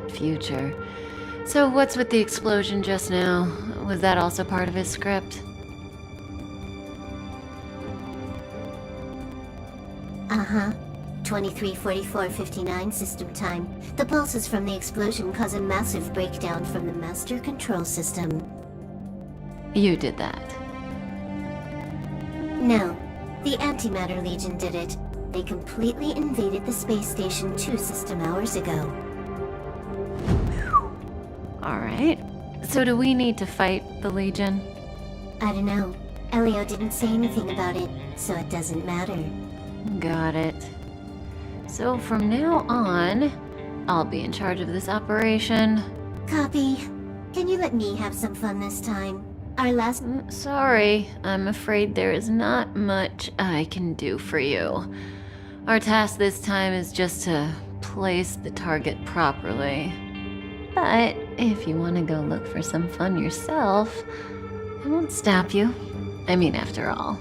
distant future. So what's with the explosion just now? Was that also part of his script? Uh-huh. 23:44:59 system time. The pulses from the explosion cause a massive breakdown from the master control system. You did that. No. The Antimatter Legion did it. They completely invaded the space station 2 system hours ago. Alright. So do we need to fight the Legion? I don't know. Elio didn't say anything about it, so it doesn't matter. Got it. So from now on, I'll be in charge of this operation. Copy. Can you let me have some fun this time? Our last... Sorry, I'm afraid there is not much I can do for you. Our task this time is just to place the target properly. But if you want to go look for some fun yourself, I won't stop you. I mean, after all.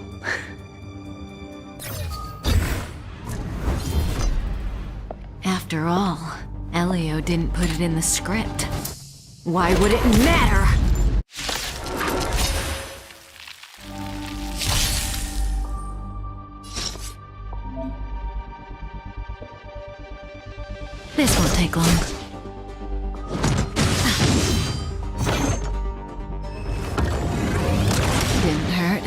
After all, Elio didn't put it in the script. Why would it matter? This won't take long. Didn't hurt.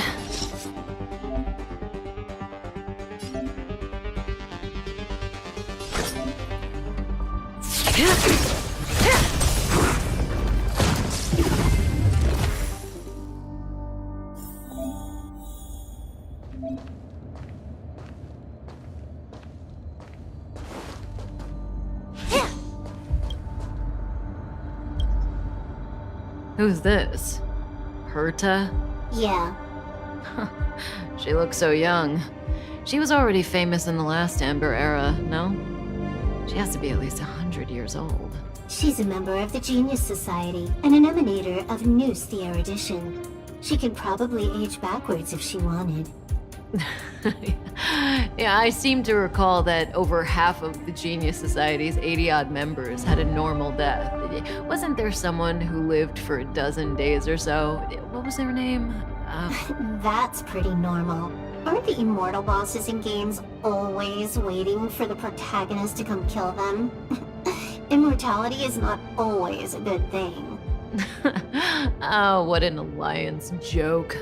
Who's this? Herta? Yeah. She looks so young. She was already famous in the last Amber era, no? She has to be at least 100 years old. She's a member of the Genius Society and an emanator of Noose the Erudition. She could probably age backwards if she wanted. Yeah, I seem to recall that over half of the Genius Society's 80-odd members had a normal death. Wasn't there someone who lived for a dozen days or so? What was their name? That's pretty normal. Aren't the immortal bosses in games always waiting for the protagonist to come kill them? Immortality is not always a good thing. Oh, what an alliance joke.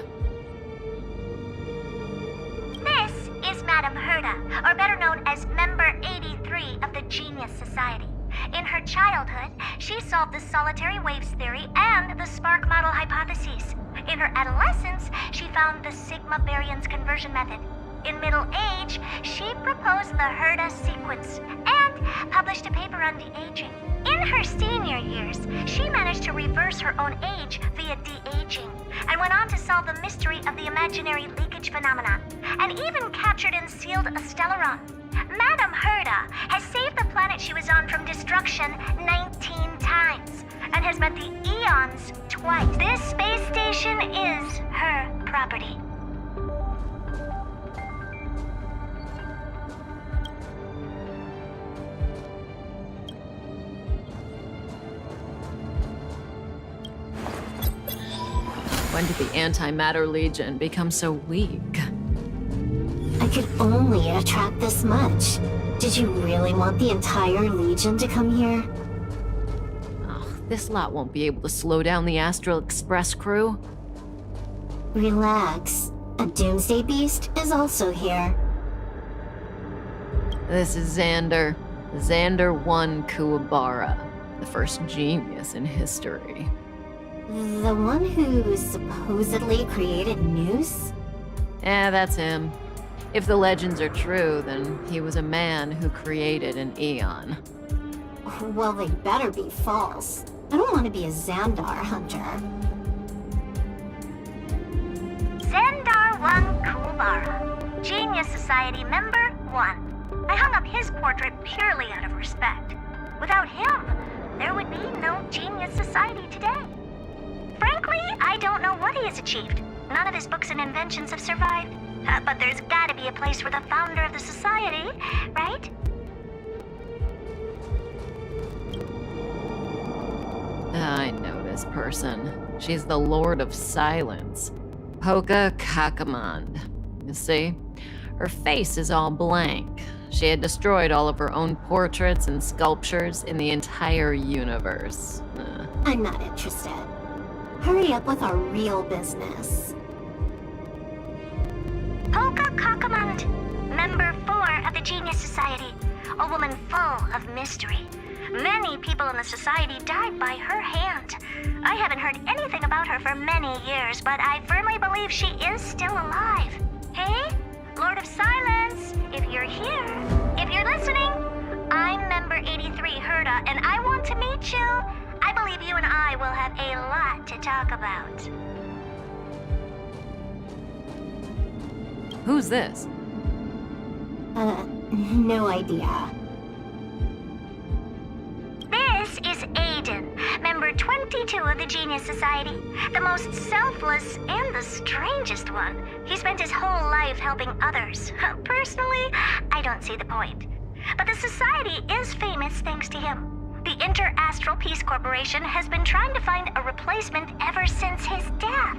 This is Madame Herta, or better known as Member 83 of the Genius Society. In her childhood, she solved the solitary waves theory and the spark model hypotheses. In her adolescence, she found the sigma baryons conversion method. In middle age, she proposed the Herta sequence and published a paper on de-aging. In her senior years, she managed to reverse her own age via de-aging, and went on to solve the mystery of the imaginary leakage phenomenon, and even captured and sealed a Stellaron. Madame Herta has saved the planet she was on from destruction 19 times, and has met the Eons twice. This space station is her property. When did the Antimatter Legion become so weak? I could only attract this much. Did you really want the entire Legion to come here? Oh, this lot won't be able to slow down the Astral Express crew. Relax. A Doomsday Beast is also here. This is Xander. Xander 1 Kuwabara, the first genius in history. The one who supposedly created Noose? Yeah, that's him. If the legends are true, then he was a man who created an Eon. Well, they better be false. I don't want to be a Xandar hunter. Xandar 1 Kuwabara, Genius Society Member 1. I hung up his portrait purely out of respect. Without him, there would be no Genius Society today. Frankly, I don't know what he has achieved. None of his books and inventions have survived. But there's gotta be a place for the founder of the society, right? I know this person. She's the Lord of Silence. Hoka Kakamand. You see? Her face is all blank. She had destroyed all of her own portraits and sculptures in the entire universe. I'm not interested. Hurry up with our real business. Polka Kakamand, member 4 of the Genius Society, a woman full of mystery. Many people in the society died by her hand. I haven't heard anything about her for many years, but I firmly believe she is still alive. Hey, Lord of Silence, if you're here, if you're listening, I'm member 83 Herda, and I want to meet you. I believe you and I will have a lot to talk about. Who's this? No idea. This is Aiden, member 22 of the Genius Society, the most selfless and the strangest one. He spent his whole life helping others. Personally, I don't see the point. But the Society is famous thanks to him. The Inter-Astral Peace Corporation has been trying to find a replacement ever since his death.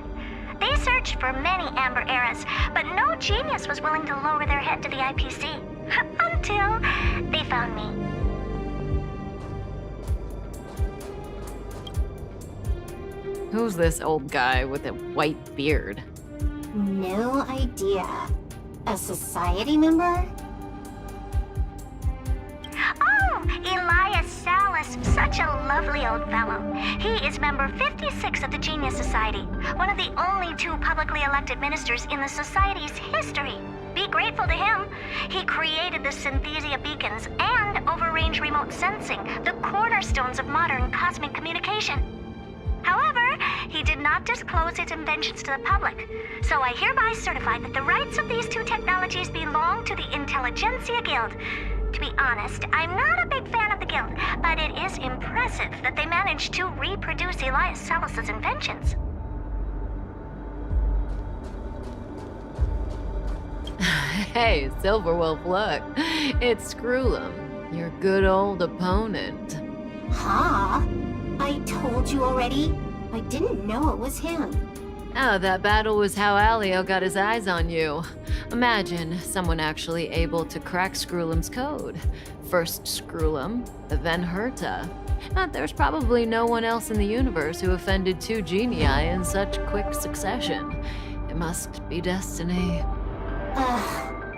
They searched for many Amber Eras, but no genius was willing to lower their head to the IPC. Until they found me. Who's this old guy with a white beard? No idea. A society member? Oh, Elias Salas, such a lovely old fellow. He is member 56 of the Genius Society, one of the only 2 publicly elected ministers in the Society's history. Be grateful to him. He created the Synthesia beacons and overrange remote sensing, the cornerstones of modern cosmic communication. However, he did not disclose his inventions to the public, so I hereby certify that the rights of these 2 technologies belong to the Intelligentsia Guild. To be honest, I'm not a big fan of the guild, but it is impressive that they managed to reproduce Elias Salas's inventions. Hey, Silverwolf, look. It's Screwlum, your good old opponent. Huh? I told you already. I didn't know it was him. Oh, that battle was how Alio got his eyes on you. Imagine someone actually able to crack Screwlum's code. First Screwlum, then Herta. But there's probably no one else in the universe who offended 2 genii in such quick succession. It must be destiny.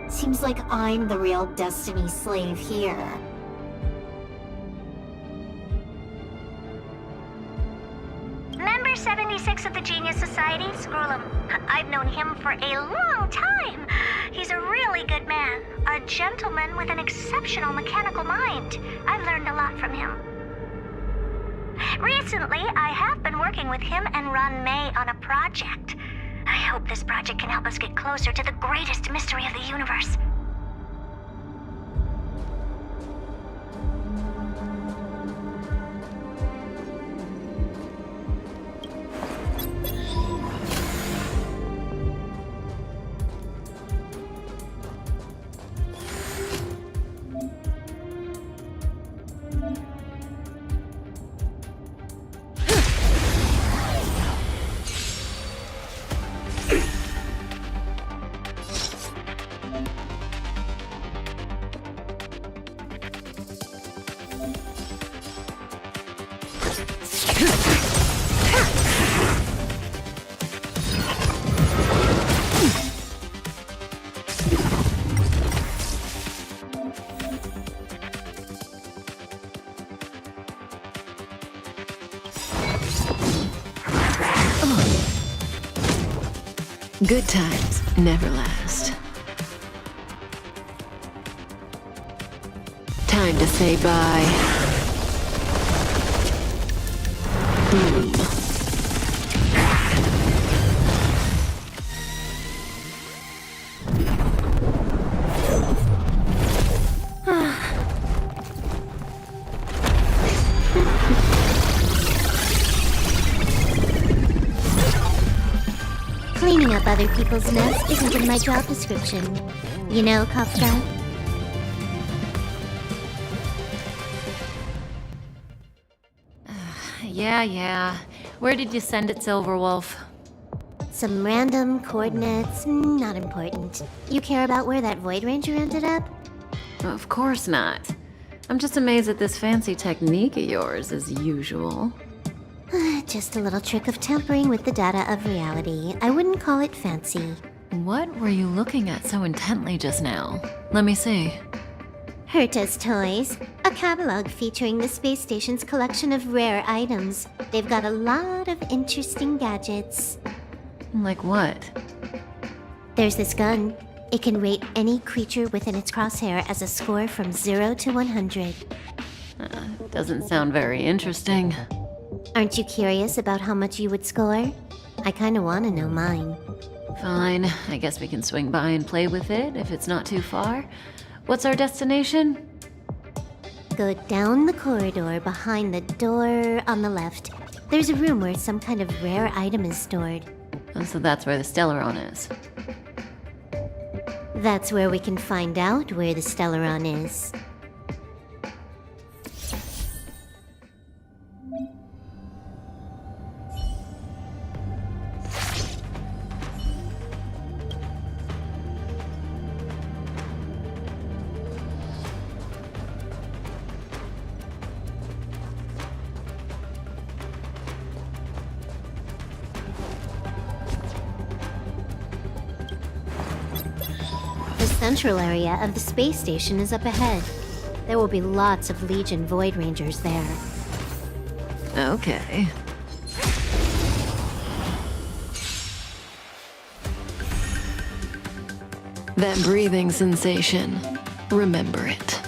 Seems like I'm the real Destiny slave here. Member 76 of the Genius Society, Screwlum. I've known him for a long time. He's a really good man, a gentleman with an exceptional mechanical mind. I've learned a lot from him. Recently, I have been working with him and Ron May on a project. I hope this project can help us get closer to the greatest mystery of the universe. Good times never last. Time to say bye. Cleaning up other people's nests isn't in my job description. You know, Kafka? Yeah. Where did you send it, Silverwolf? Some random coordinates, not important. You care about where that Void Ranger ended up? Of course not. I'm just amazed at this fancy technique of yours, as usual. Just a little trick of tampering with the data of reality. I wouldn't call it fancy. What were you looking at so intently just now? Let me see. Herta's Toys, a catalog featuring the space station's collection of rare items. They've got a lot of interesting gadgets. Like what? There's this gun. It can rate any creature within its crosshair as a score from 0 to 100. Doesn't sound very interesting. Aren't you curious about how much you would score? I kinda wanna know mine. Fine, I guess we can swing by and play with it if it's not too far. What's our destination? Go down the corridor behind the door on the left. There's a room where some kind of rare item is stored. Oh, so that's where the Stellaron is. That's where we can find out where the Stellaron is. The central area of the space station is up ahead. There will be lots of Legion Void Rangers there. Okay. That breathing sensation. Remember it.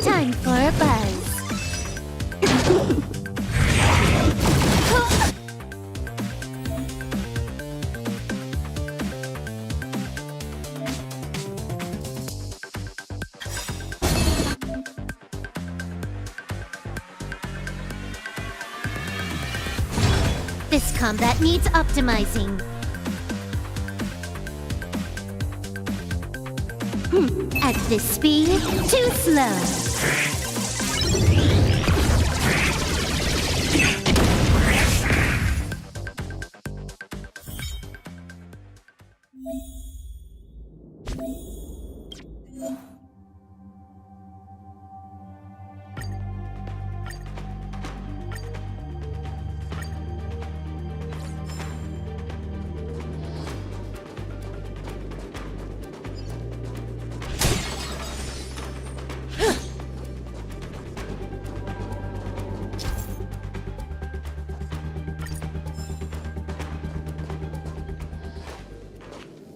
Time for a buzz. This combat needs optimizing. At this speed, too slow.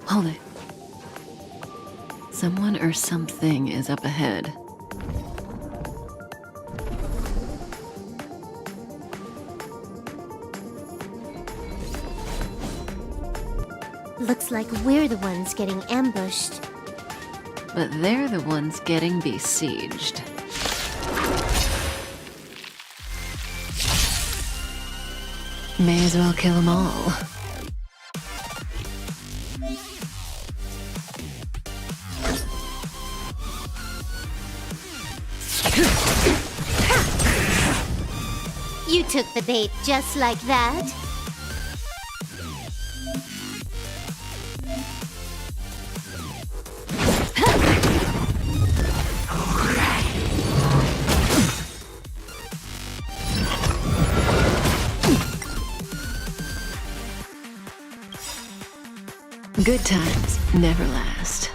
Hold it. Someone or something is up ahead. Looks like we're the ones getting ambushed. But they're the ones getting besieged. May as well kill them all. You took the bait just like that. Good times never last.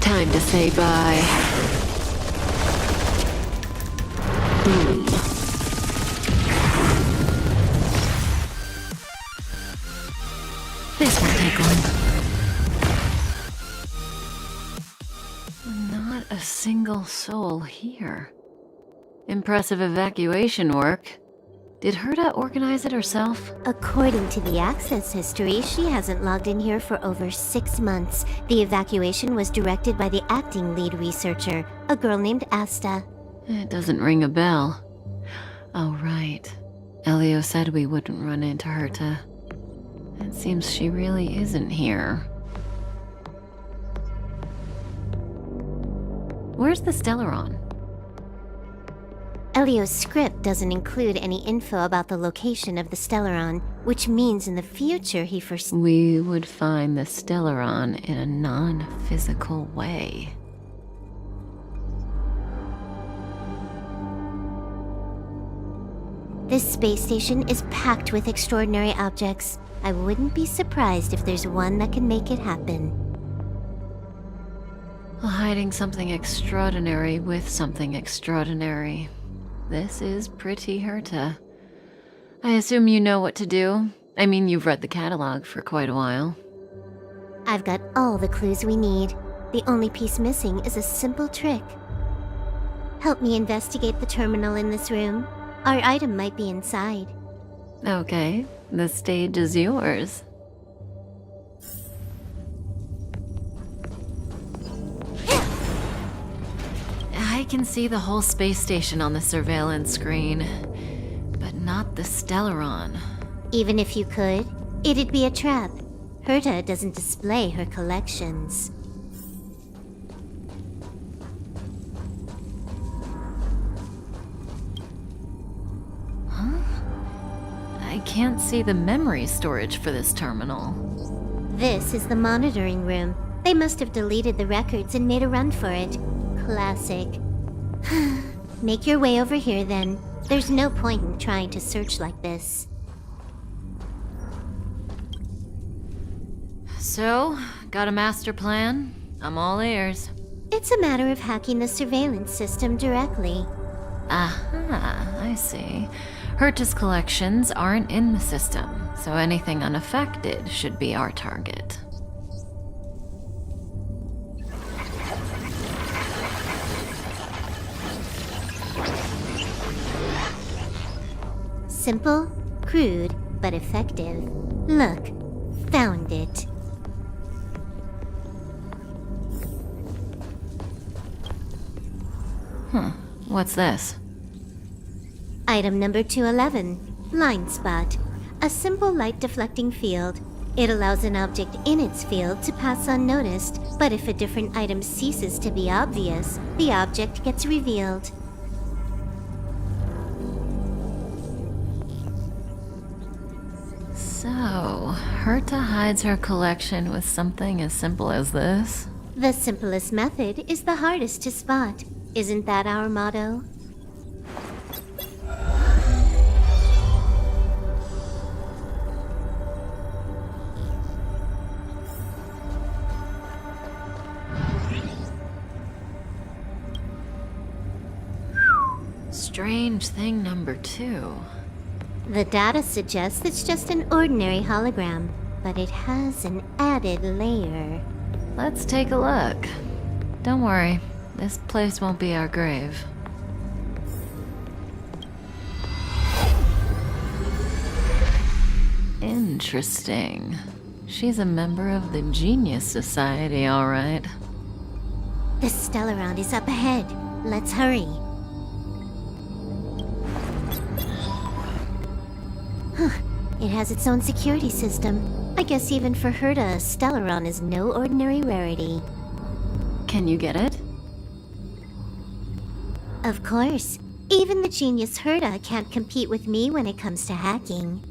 Time to say bye. Boom. This won't take long. Not a single soul here. Impressive evacuation work. Did Herta organize it herself? According to the access history, she hasn't logged in here for over 6 months. The evacuation was directed by the acting lead researcher, a girl named Asta. It doesn't ring a bell. Oh, right. Elio said we wouldn't run into Herta. It seems she really isn't here. Where's the Stellaron? Elio's script doesn't include any info about the location of the Stellaron, which means in the future he foresees. We would find the Stellaron in a non-physical way. This space station is packed with extraordinary objects. I wouldn't be surprised if there's one that can make it happen. Hiding something extraordinary with something extraordinary. This is pretty Herta. I assume you know what to do. I mean, you've read the catalog for quite a while. I've got all the clues we need. The only piece missing is a simple trick. Help me investigate the terminal in this room. Our item might be inside. Okay, the stage is yours. I can see the whole space station on the surveillance screen, but not the Stellaron. Even if you could, it'd be a trap. Herta doesn't display her collections. I can't see the memory storage for this terminal. This is the monitoring room. They must have deleted the records and made a run for it. Classic. Make your way over here then. There's no point in trying to search like this. So, got a master plan? I'm all ears. It's a matter of hacking the surveillance system directly. Aha, I see. Herta's collections aren't in the system, so anything unaffected should be our target. Simple, crude, but effective. Look, found it. What's this? Item number 211, Blind Spot. A simple light deflecting field. It allows an object in its field to pass unnoticed, but if a different item ceases to be obvious, the object gets revealed. So, Herta hides her collection with something as simple as this? The simplest method is the hardest to spot. Isn't that our motto? Strange thing number 2. The data suggests it's just an ordinary hologram, but it has an added layer. Let's take a look. Don't worry, this place won't be our grave. Interesting. She's a member of the Genius Society, all right. The Stellaron is up ahead. Let's hurry. It has its own security system. I guess even for Herta, Stellaron is no ordinary rarity. Can you get it? Of course. Even the genius Herta can't compete with me when it comes to hacking.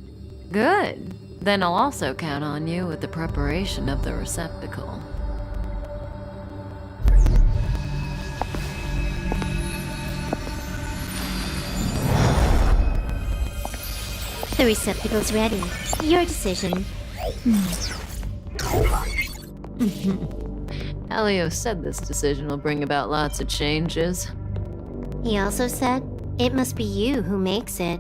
Good. Then I'll also count on you with the preparation of the receptacle. The receptacle's ready. Your decision. Elio said this decision will bring about lots of changes. He also said, it must be you who makes it.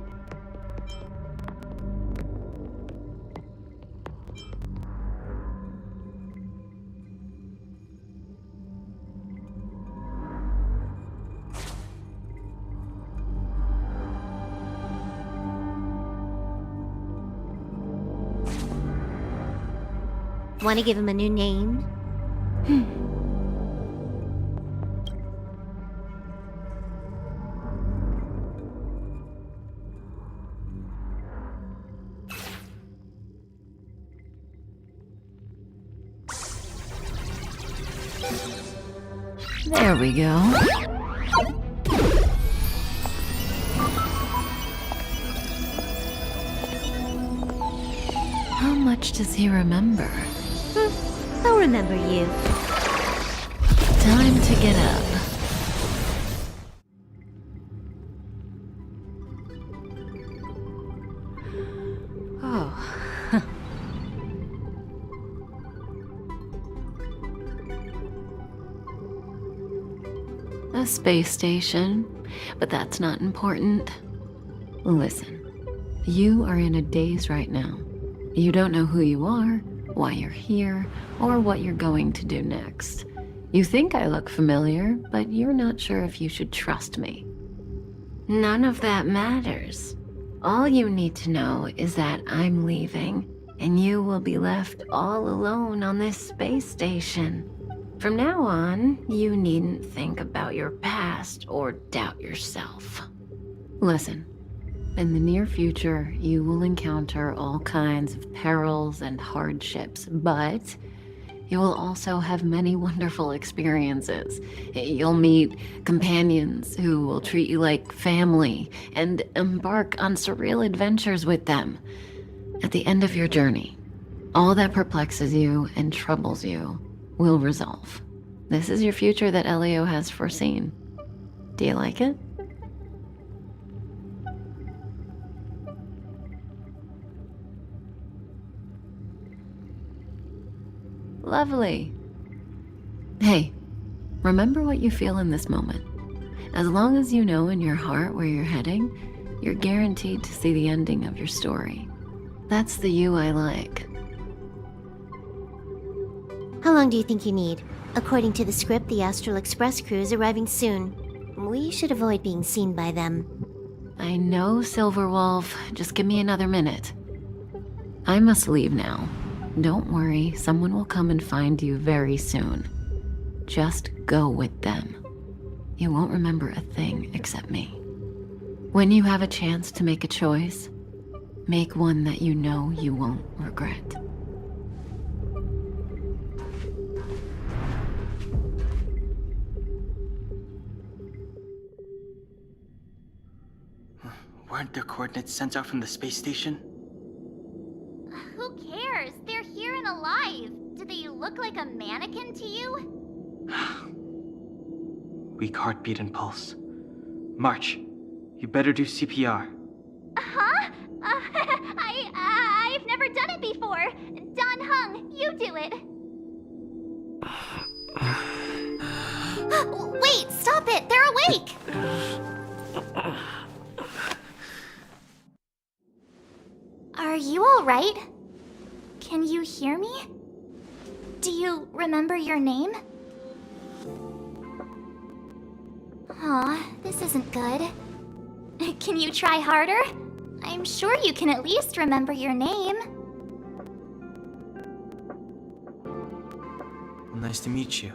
Want to give him a new name? There we go. How much does he remember? I'll remember you. Time to get up. Oh. A space station, but that's not important. Listen, you are in a daze right now. You don't know who you are, why you're here, or what you're going to do next. You think I look familiar, but you're not sure if you should trust me. None of that matters. All you need to know is that I'm leaving, and you will be left all alone on this space station. From now on, you needn't think about your past or doubt yourself. Listen, in the near future, you will encounter all kinds of perils and hardships, but you will also have many wonderful experiences. You'll meet companions who will treat you like family and embark on surreal adventures with them. At the end of your journey, all that perplexes you and troubles you will resolve. This is your future that Elio has foreseen. Do you like it? Lovely. Hey, remember what you feel in this moment. As long as you know in your heart where you're heading, you're guaranteed to see the ending of your story. That's the you I like. How long do you think you need? According to the script, the Astral Express crew is arriving soon. We should avoid being seen by them. I know, Silverwolf. Just give me another minute. I must leave now. Don't worry, someone will come and find you very soon. Just go with them. You won't remember a thing except me. When you have a chance to make a choice, make one that you know you won't regret. Weren't their coordinates sent out from the space station? Who cares? They're here and alive. Do they look like a mannequin to you? Weak heartbeat and pulse. March, you better do CPR. Huh? I've never done it before. Don Hung, you do it. Wait, stop it! They're awake! Are you alright? Can you hear me? Do you remember your name? Aw, this isn't good. Can you try harder? I'm sure you can at least remember your name. Well, nice to meet you.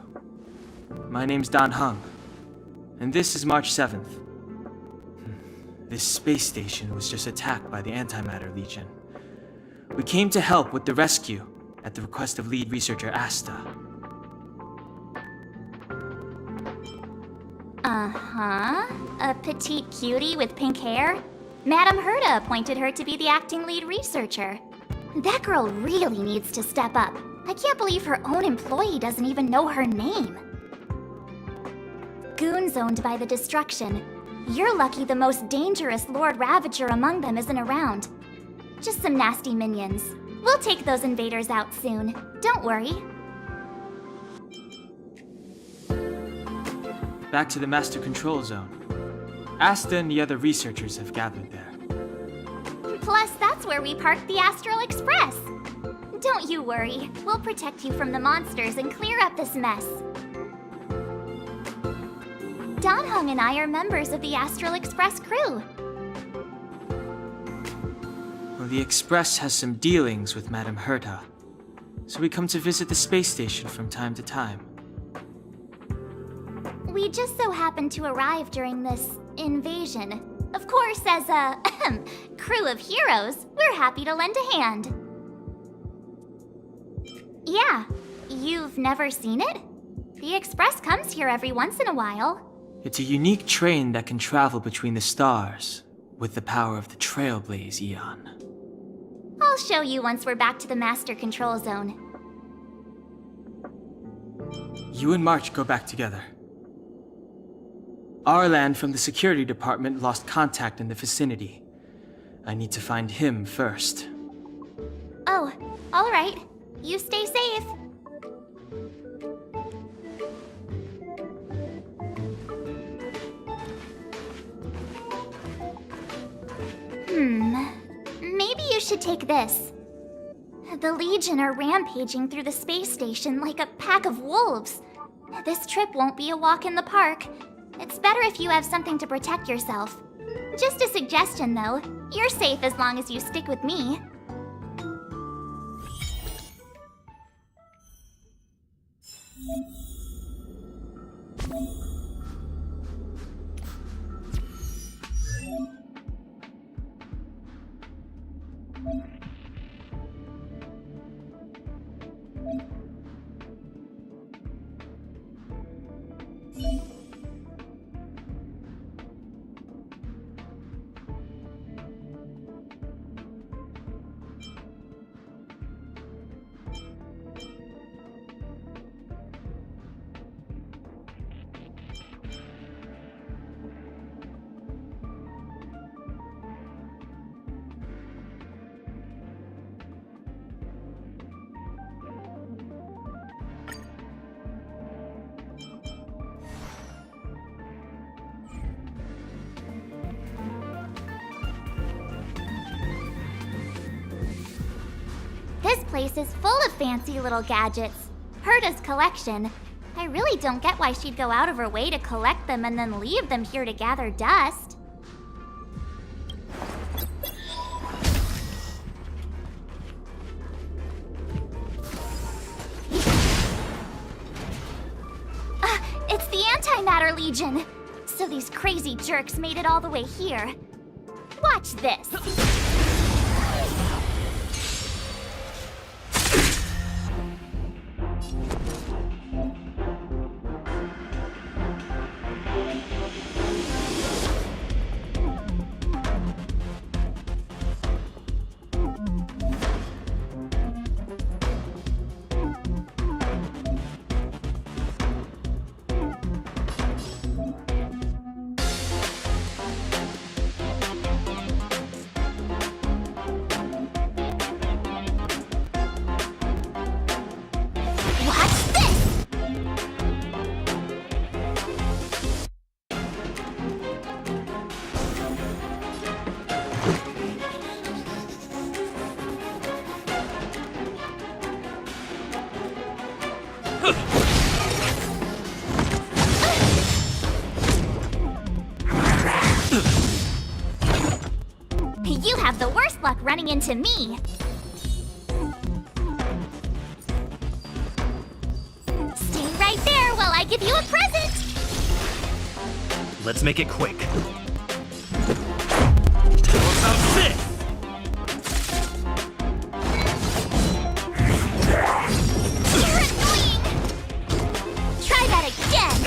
My name's Don Hung, and this is March 7th. This space station was just attacked by the Antimatter Legion. We came to help with the rescue at the request of lead researcher Asta. Uh-huh. A petite cutie with pink hair? Madame Herta appointed her to be the acting lead researcher. That girl really needs to step up. I can't believe her own employee doesn't even know her name. Goons owned by the Destruction. You're lucky the most dangerous Lord Ravager among them isn't around. Just some nasty minions. We'll take those invaders out soon. Don't worry. Back to the Master Control Zone. Asta and the other researchers have gathered there. Plus, that's where we parked the Astral Express. Don't you worry. We'll protect you from the monsters and clear up this mess. Don Hung and I are members of the Astral Express crew. Well, the Express has some dealings with Madame Herta, so we come to visit the space station from time to time. We just so happened to arrive during this invasion. Of course, as a crew of heroes, we're happy to lend a hand. Yeah, you've never seen it? The Express comes here every once in a while. It's a unique train that can travel between the stars with the power of the Trailblaze Eon. I'll show you once we're back to the Master Control Zone. You and March go back together. Arlan from the security department lost contact in the vicinity. I need to find him first. Oh, all right. You stay safe. Maybe you should take this. The Legion are rampaging through the space station like a pack of wolves. This trip won't be a walk in the park. It's better if you have something to protect yourself. Just a suggestion, though. You're safe as long as you stick with me. This place is full of fancy little gadgets. Herta's collection. I really don't get why she'd go out of her way to collect them and then leave them here to gather dust. It's the Antimatter Legion! So these crazy jerks made it all the way here. Watch this! You have the worst luck running into me. Stay right there while I give you a present. Let's make it quick. How about this? You're annoying. Try that again.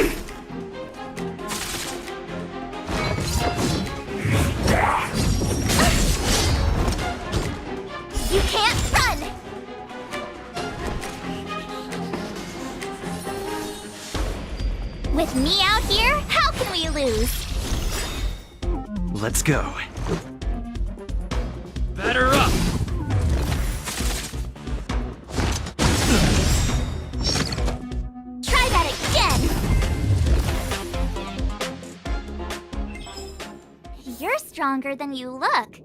You can't run! With me out here, how can we lose? Let's go. Batter up! Try that again! You're stronger than you look.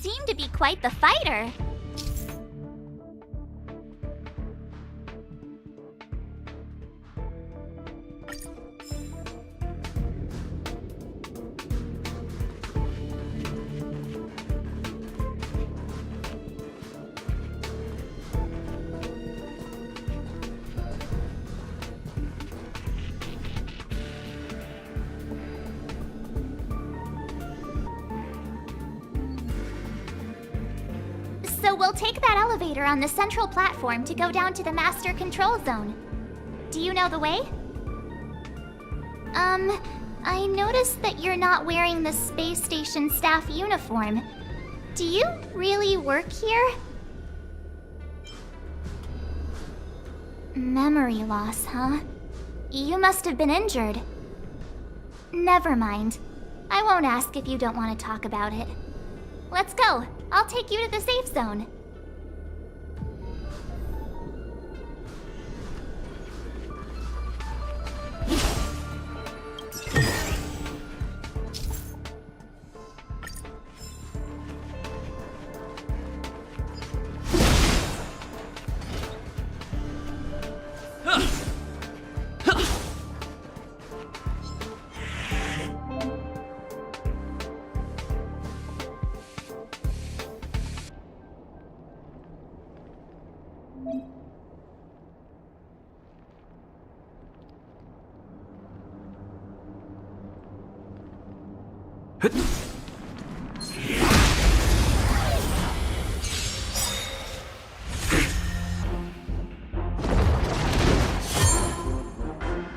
Seem to be quite the fighter. So we'll take that elevator on the central platform to go down to the master control zone. Do you know the way? I noticed that you're not wearing the space station staff uniform. Do you really work here? Memory loss, huh? You must have been injured. Never mind. I won't ask if you don't want to talk about it. Let's go. I'll take you to the safe zone.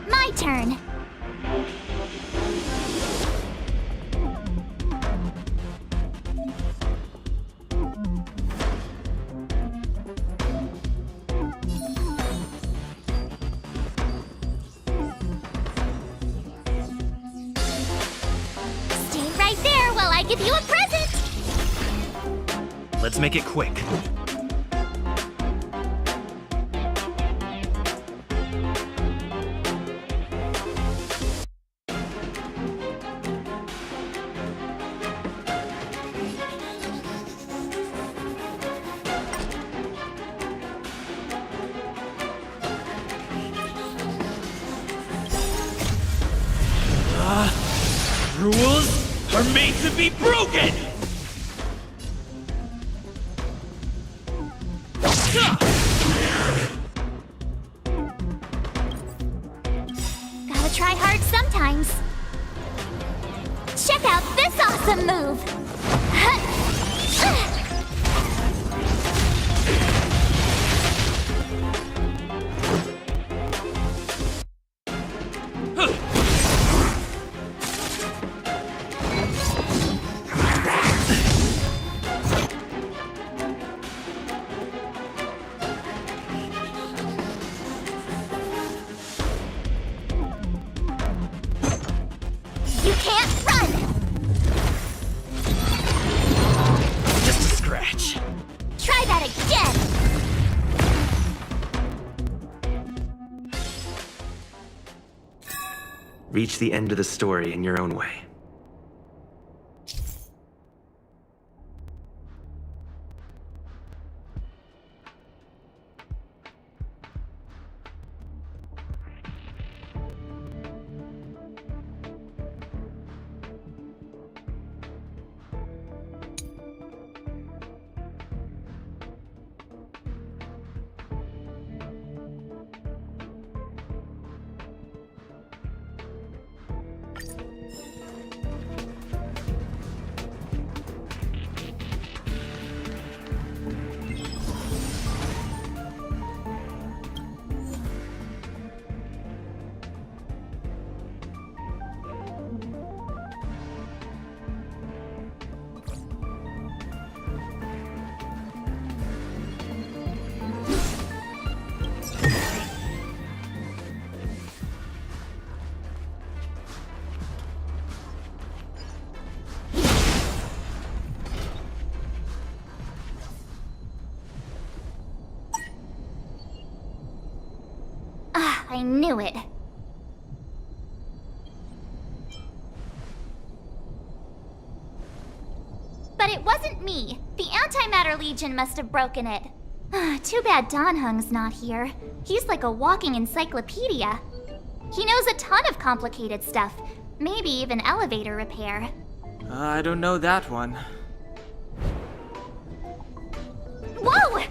My turn. Stay right there while I give you a present. Let's make it quick. Rules are made to be broken! Gotta try hard sometimes. Check out this awesome move! You can't run! Just a scratch. Try that again! Reach the end of the story in your own way. I knew it. But it wasn't me. The Antimatter Legion must have broken it. Too bad Dan Hung's not here. He's like a walking encyclopedia. He knows a ton of complicated stuff. Maybe even elevator repair. I don't know that one. Whoa!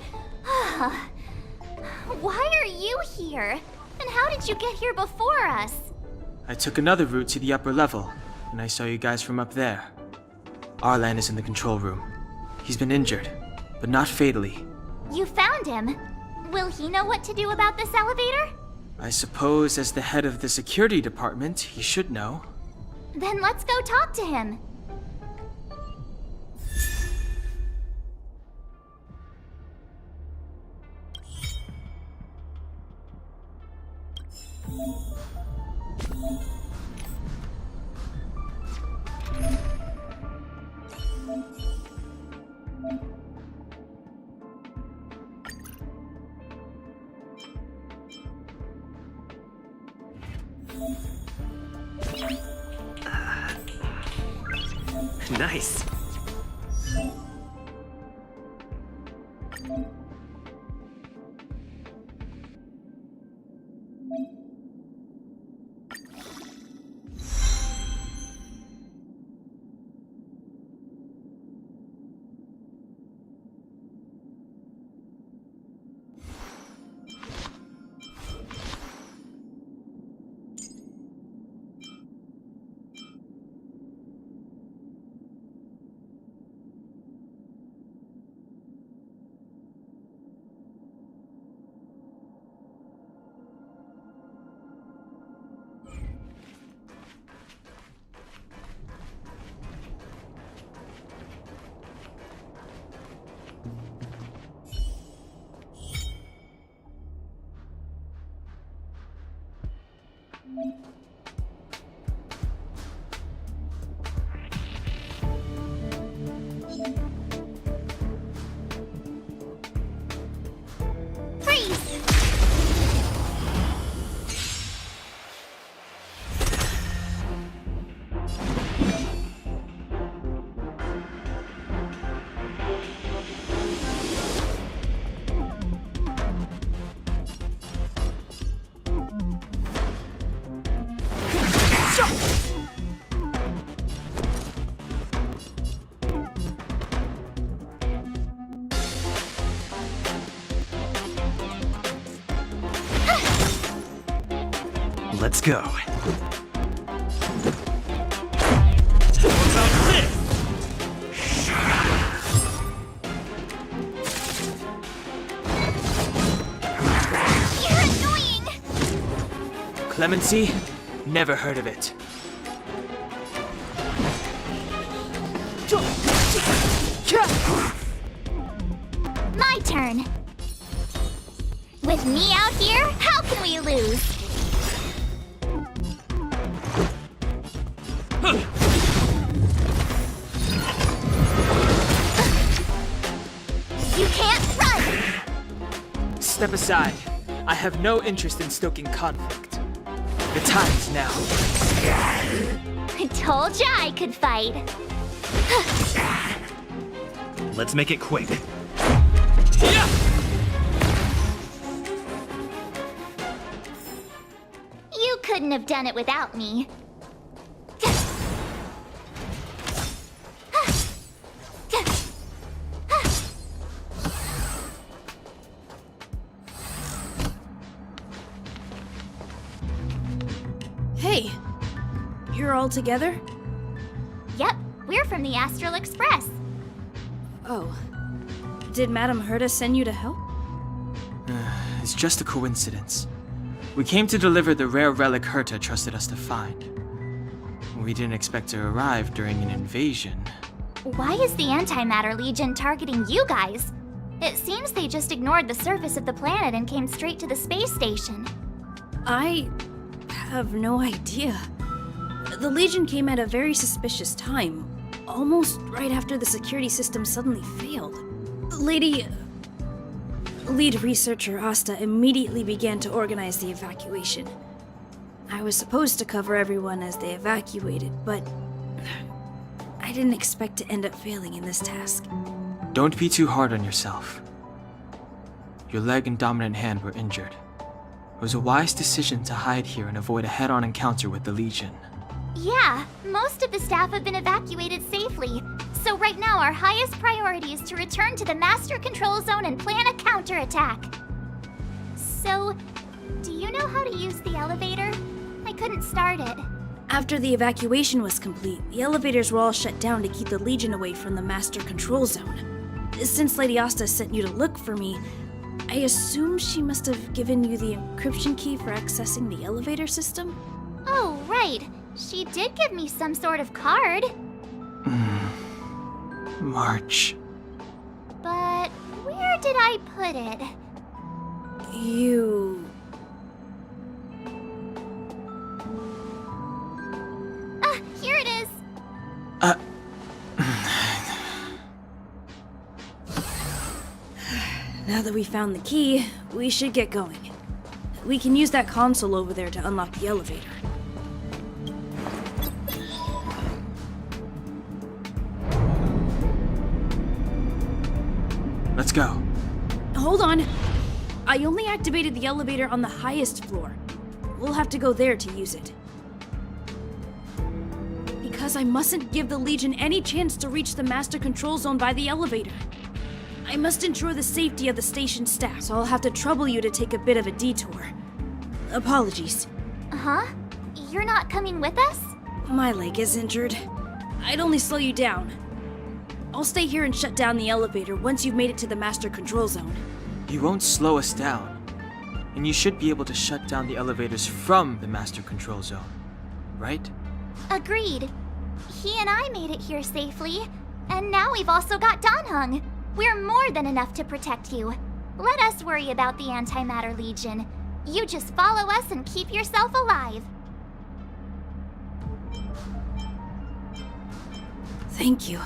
Why are you here? And how did you get here before us? I took another route to the upper level, and I saw you guys from up there. Arlan is in the control room. He's been injured. but not fatally. You found him. Will he know what to do about this elevator? I suppose as the head of the security department, he should know. Then let's go talk to him. Nice. Freeze! Let's go. You're annoying! Clemency? Never heard of it. My turn. With me out here, how can we lose? You can't run! Step aside. I have no interest in stoking conflict. The time is now. I told ya I could fight. Let's make it quick. You couldn't have done it without me. Hey, you're all together? Yep, we're from the Astral Express. Oh. Did Madame Herta send you to help? It's just a coincidence. We came to deliver the rare relic Herta trusted us to find. We didn't expect to arrive during an invasion. Why is the Antimatter Legion targeting you guys? It seems they just ignored the surface of the planet and came straight to the space station. I have no idea. The Legion came at a very suspicious time, almost right after the security system suddenly failed. Lead researcher Asta immediately began to organize the evacuation. I was supposed to cover everyone as they evacuated, but I didn't expect to end up failing in this task. Don't be too hard on yourself. Your leg and dominant hand were injured. It was a wise decision to hide here and avoid a head-on encounter with the Legion. Yeah, most of the staff have been evacuated safely. So right now our highest priority is to return to the Master Control Zone and plan a counterattack. So, do you know how to use the elevator? I couldn't start it. After the evacuation was complete, the elevators were all shut down to keep the Legion away from the Master Control Zone. Since Lady Asta sent you to look for me, I assume she must have given you the encryption key for accessing the elevator system? Oh, right. She did give me some sort of card. March. But where did I put it? You... Ah, here it is. Now that we found the key, we should get going. We can use that console over there to unlock the elevator. Let's go. Hold on. I only activated the elevator on the highest floor. We'll have to go there to use it. Because I mustn't give the Legion any chance to reach the master control zone by the elevator. I must ensure the safety of the station staff, so I'll have to trouble you to take a bit of a detour. Apologies. Huh? You're not coming with us? My leg is injured. I'd only slow you down. I'll stay here and shut down the elevator once you've made it to the master control zone. You won't slow us down. And you should be able to shut down the elevators from the master control zone, right? Agreed. He and I made it here safely, and now we've also got Danhung. We're more than enough to protect you. Let us worry about the Antimatter Legion. You just follow us and keep yourself alive. Thank you.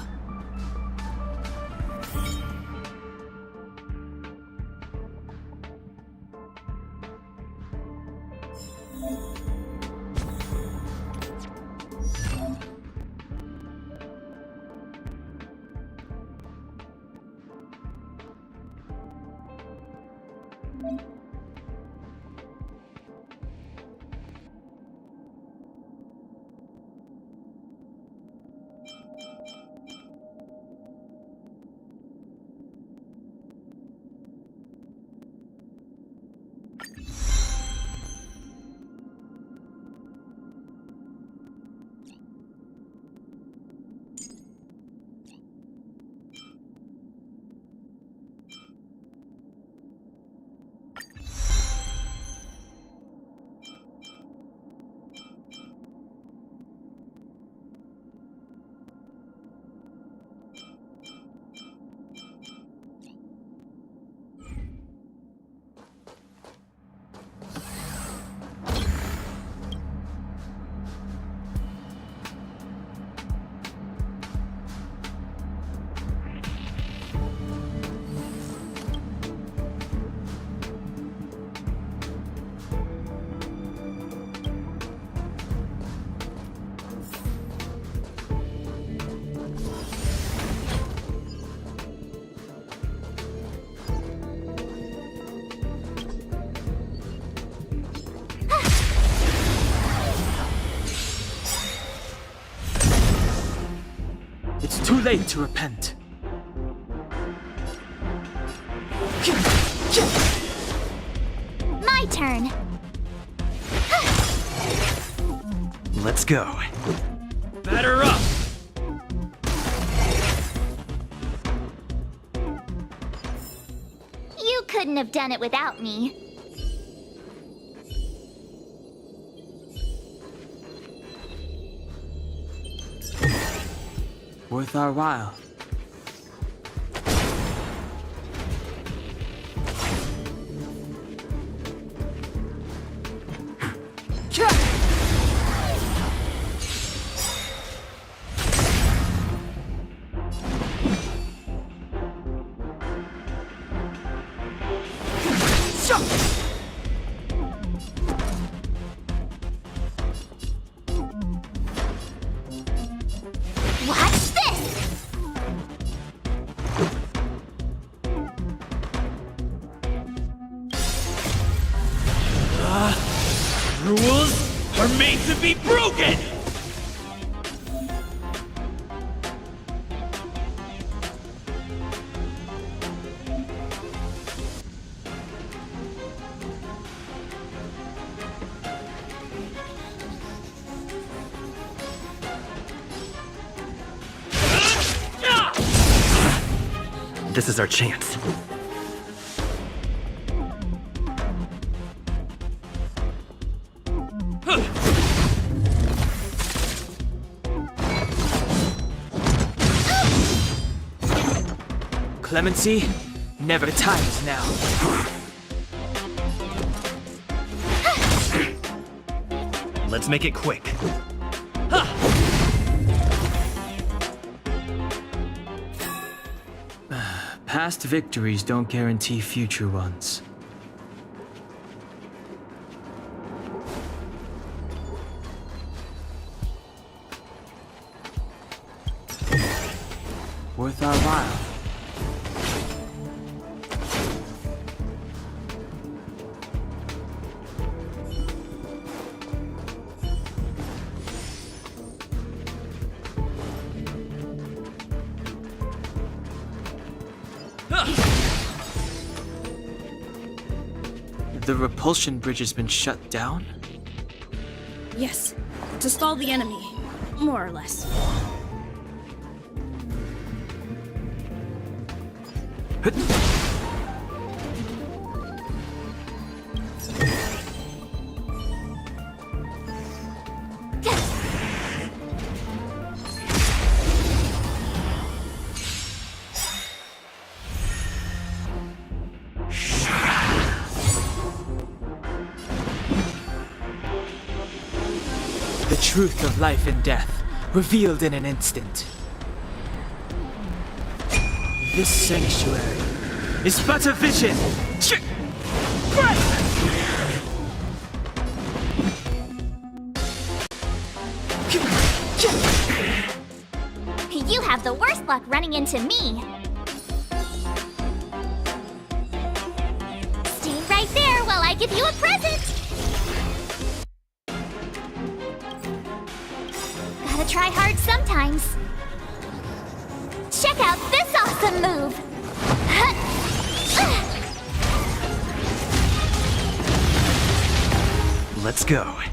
It's too late to repent. My turn. Let's go. Batter up! You couldn't have done it without me. Worth our while. Watch this! Rules are made to be broken! This is our chance. Clemency, never the time is now. Let's make it quick. Past victories don't guarantee future ones. Worth our while. The repulsion bridge has been shut down? Yes, to stall the enemy, more or less. The truth of life and death, revealed in an instant. This sanctuary is but a vision! You have the worst luck running into me. Stay right there while I give you a present. Gotta try hard sometimes. Check out this awesome move. Let's go. How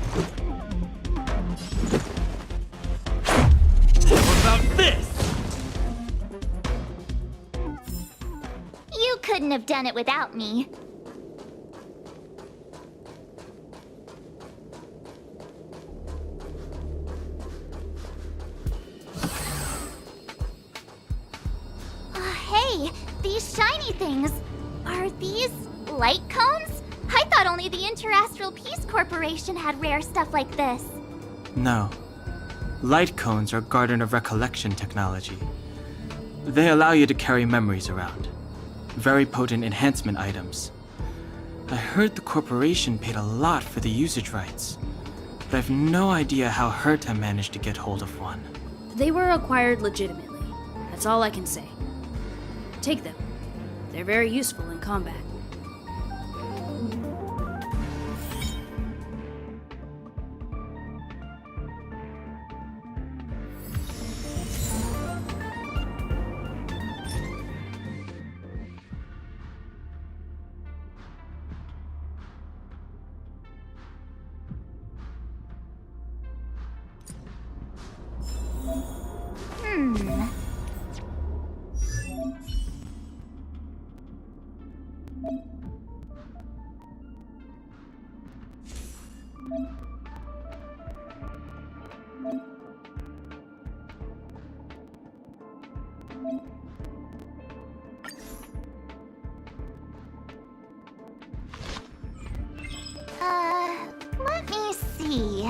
about this? You couldn't have done it without me. Hey, these shiny things. Are these light cones? I thought only the Interastral Peace Corporation had rare stuff like this. No. Light cones are Garden of Recollection technology. They allow you to carry memories around. Very potent enhancement items. I heard the corporation paid a lot for the usage rights, but I've no idea how Herta managed to get hold of one. They were acquired legitimately. That's all I can say. Take them. They're very useful in combat. Let me see.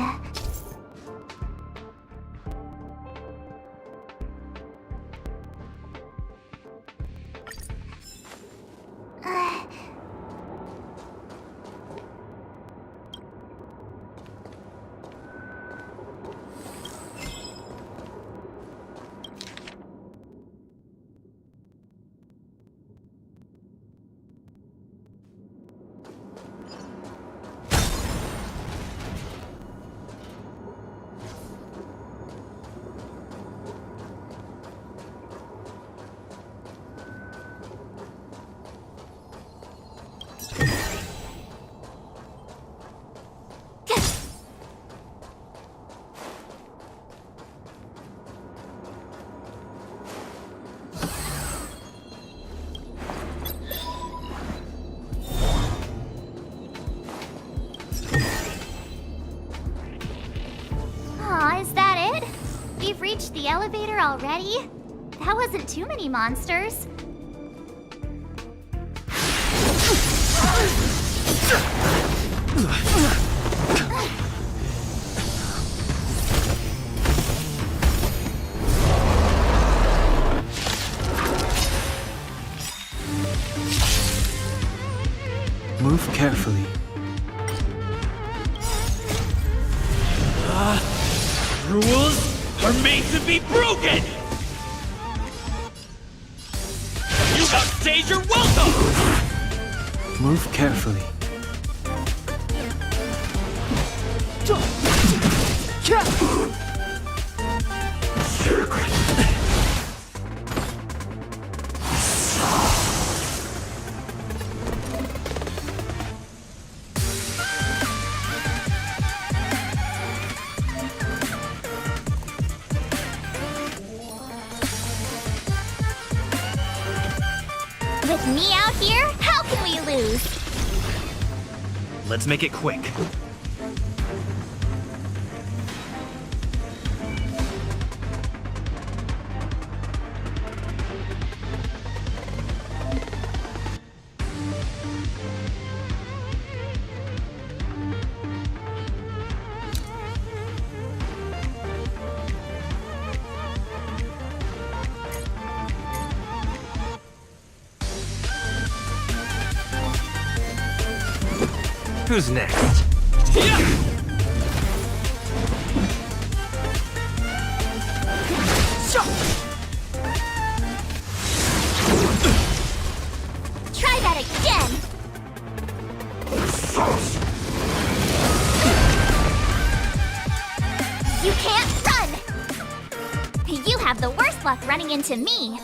reached the elevator already? That wasn't too many monsters. Move carefully. Rules are made to be broken! You outstage your welcome! Move carefully. With me out here, how can we lose? Let's make it quick. Who's next? Try that again! You can't run! You have the worst luck running into me.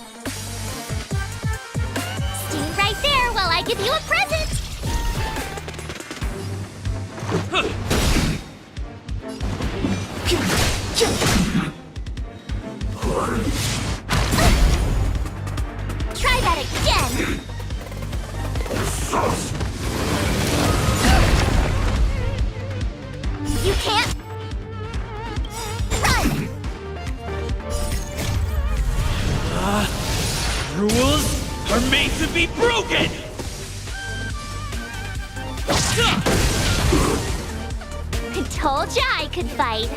Stay right there while I give you a present! Try that again! You can't run! Rules are made to be broken! I told ya I could fight.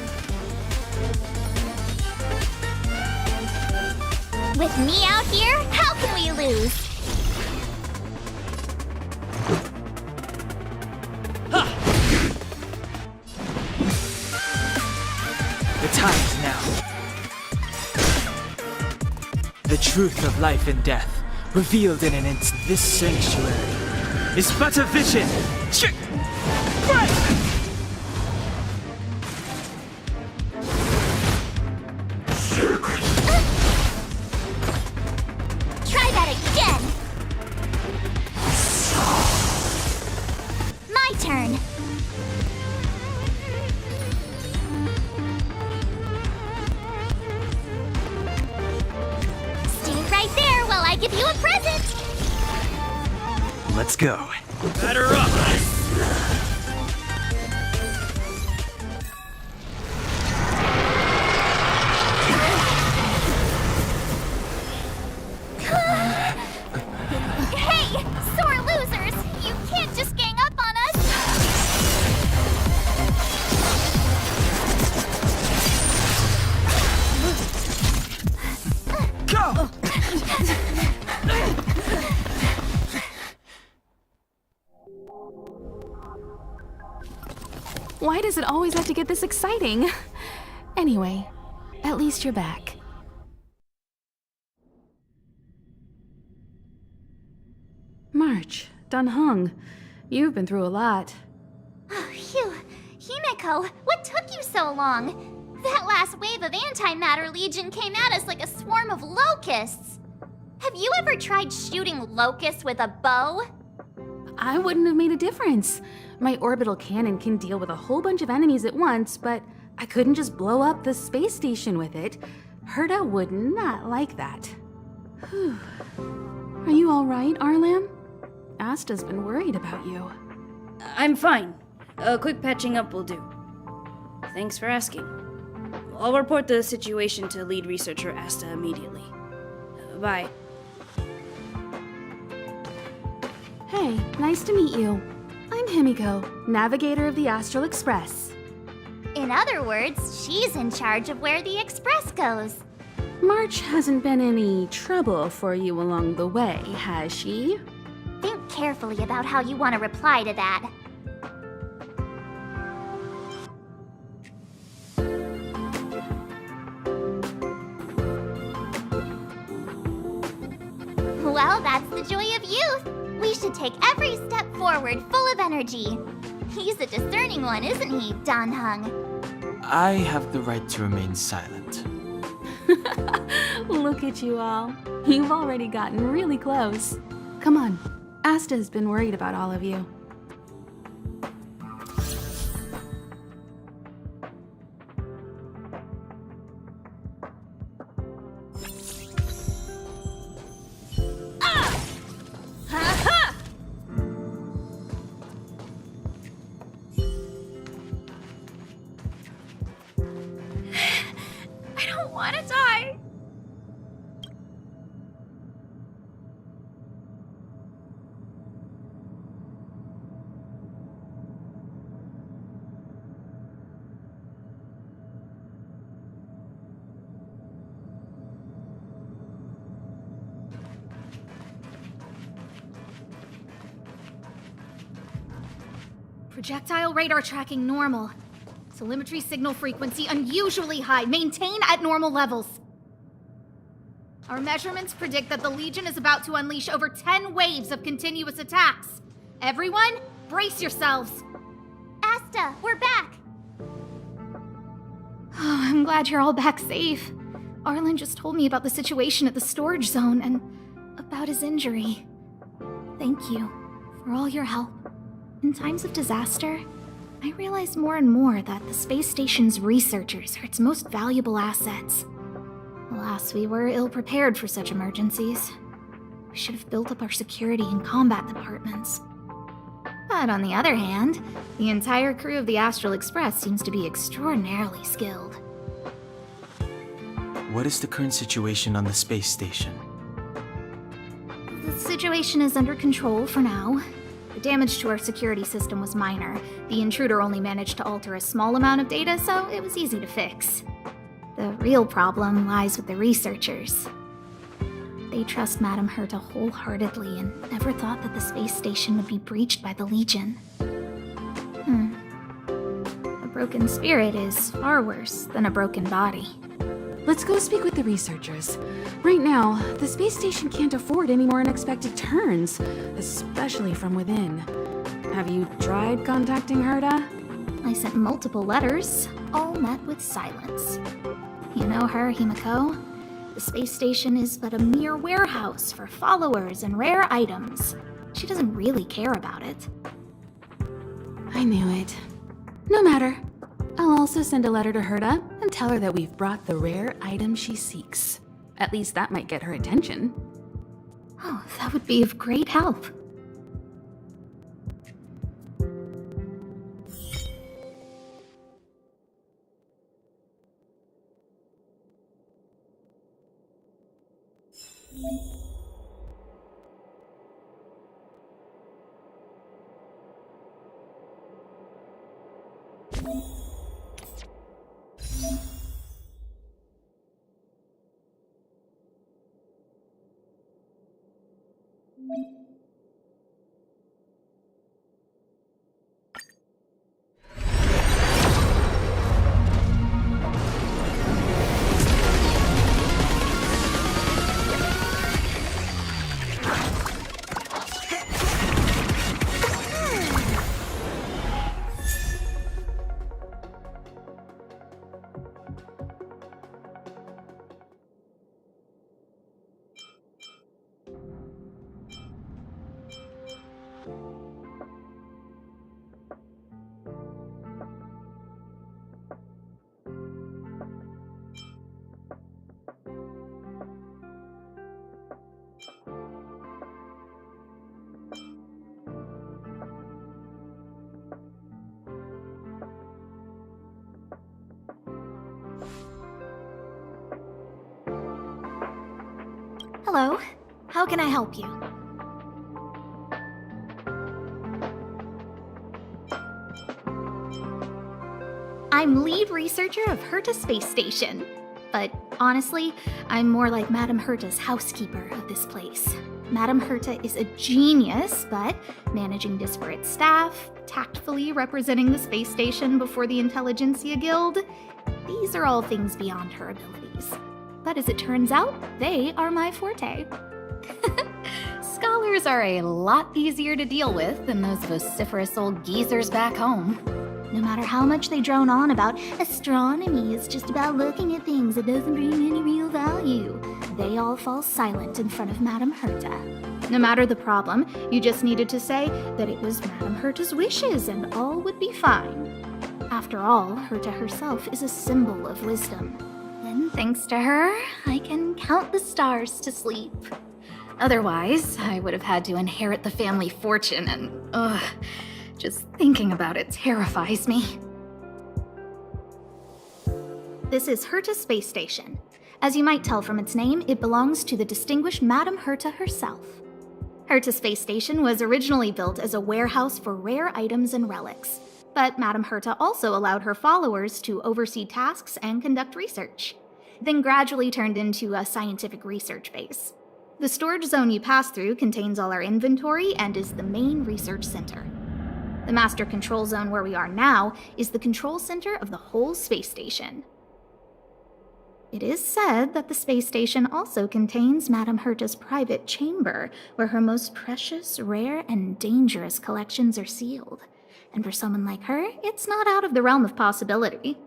With me out here, how can we lose? The time is now. The truth of life and death, revealed in an instant. This sanctuary is but a vision. Try that again! My turn! Stay right there while I give you a present! Let's go. Batter up! Hey! Sore losers! You can't just gang up on us! Go! Why does it always have to get this exciting? Anyway, at least you're back. March, Dan-hung, you've been through a lot. Phew. Himeko, what took you so long? That last wave of Antimatter Legion came at us like a swarm of locusts. Have you ever tried shooting locusts with a bow? I wouldn't have made a difference. My orbital cannon can deal with a whole bunch of enemies at once, but I couldn't just blow up the space station with it. Herta would not like that. Whew. Are you all right, Arlam? Asta's been worried about you. I'm fine. A quick patching up will do. Thanks for asking. I'll report the situation to lead researcher Asta immediately. Bye. Hey, nice to meet you. I'm Himiko, navigator of the Astral Express. In other words, she's in charge of where the express goes. March hasn't been any trouble for you along the way, has she? Think carefully about how you want to reply to that. Well, that's the joy of youth. We should take every step forward full of energy. He's a discerning one, isn't he, Dan Hung? I have the right to remain silent. Look at you all. You've already gotten really close. Come on. Asta's been worried about all of you. I don't want to die. Projectile radar tracking normal. Telemetry signal frequency unusually high. Maintain at normal levels. Our measurements predict that the Legion is about to unleash over 10 waves of continuous attacks. Everyone, brace yourselves. Asta, we're back. Oh, I'm glad you're all back safe. Arlen just told me about the situation at the storage zone and about his injury. Thank you for all your help. In times of disaster, I realize more and more that the space station's researchers are its most valuable assets. Alas, we were ill-prepared for such emergencies. We should have built up our security and combat departments. But on the other hand, the entire crew of the Astral Express seems to be extraordinarily skilled. What is the current situation on the space station? The situation is under control for now. The damage to our security system was minor. The intruder only managed to alter a small amount of data, so it was easy to fix. The real problem lies with the researchers. They trust Madame Herta wholeheartedly and never thought that the space station would be breached by the Legion. A broken spirit is far worse than a broken body. Let's go speak with the researchers. Right now, the space station can't afford any more unexpected turns, especially from within. Have you tried contacting Herta? I sent multiple letters, all met with silence. You know her, Himiko? The space station is but a mere warehouse for followers and rare items. She doesn't really care about it. I knew it. No matter. I'll also send a letter to Herta and tell her that we've brought the rare item she seeks. At least that might get her attention. Oh, that would be of great help. Hello. How can I help you? I'm lead researcher of Herta Space Station. But honestly, I'm more like Madame Herta's housekeeper of this place. Madame Herta is a genius, but managing disparate staff, tactfully representing the space station before the Intelligentsia Guild, these are all things beyond her abilities. But as it turns out, they are my forte. Scholars are a lot easier to deal with than those vociferous old geezers back home. No matter how much they drone on about astronomy is just about looking at things that doesn't bring any real value, they all fall silent in front of Madame Herta. No matter the problem, you just needed to say that it was Madame Herta's wishes and all would be fine. After all, Herta herself is a symbol of wisdom. And thanks to her, I can count the stars to sleep. Otherwise, I would have had to inherit the family fortune and, just thinking about it terrifies me. This is Herta Space Station. As you might tell from its name, it belongs to the distinguished Madame Herta herself. Herta Space Station was originally built as a warehouse for rare items and relics, but Madame Herta also allowed her followers to oversee tasks and conduct research, then gradually turned into a scientific research base. The storage zone you pass through contains all our inventory and is the main research center. The master control zone where we are now is the control center of the whole space station. It is said that the space station also contains Madame Herta's private chamber, where her most precious, rare, and dangerous collections are sealed. And for someone like her, it's not out of the realm of possibility.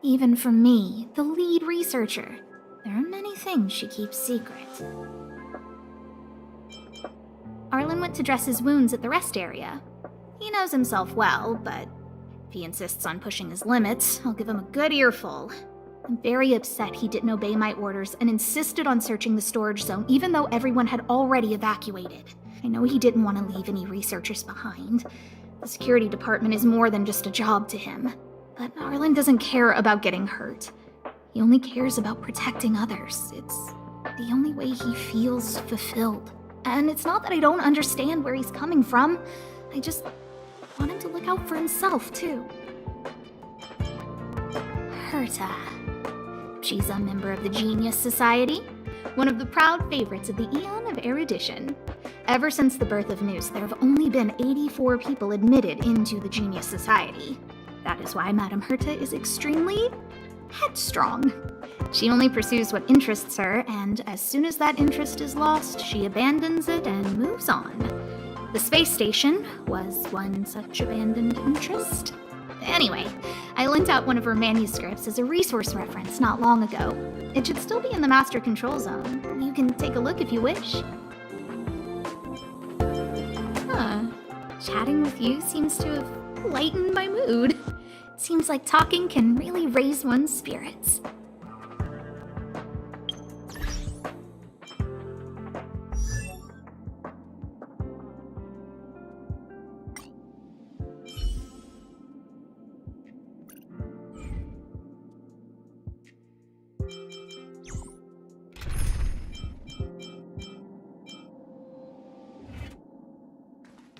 Even for me, the lead researcher, there are many things she keeps secret. Arlen went to dress his wounds at the rest area. He knows himself well, but if he insists on pushing his limits, I'll give him a good earful. I'm very upset he didn't obey my orders and insisted on searching the storage zone even though everyone had already evacuated. I know he didn't want to leave any researchers behind. The security department is more than just a job to him. But Arlen doesn't care about getting hurt. He only cares about protecting others. It's the only way he feels fulfilled. And it's not that I don't understand where he's coming from. I just want him to look out for himself, too. Herta. She's a member of the Genius Society, one of the proud favorites of the Eon of Erudition. Ever since the birth of Noose, there have only been 84 people admitted into the Genius Society. That is why Madame Herta is extremely headstrong. She only pursues what interests her, and as soon as that interest is lost, she abandons it and moves on. The space station was one such abandoned interest. Anyway, I lent out one of her manuscripts as a resource reference not long ago. It should still be in the master control zone. You can take a look if you wish. Chatting with you seems to have lightened my mood. Seems like talking can really raise one's spirits.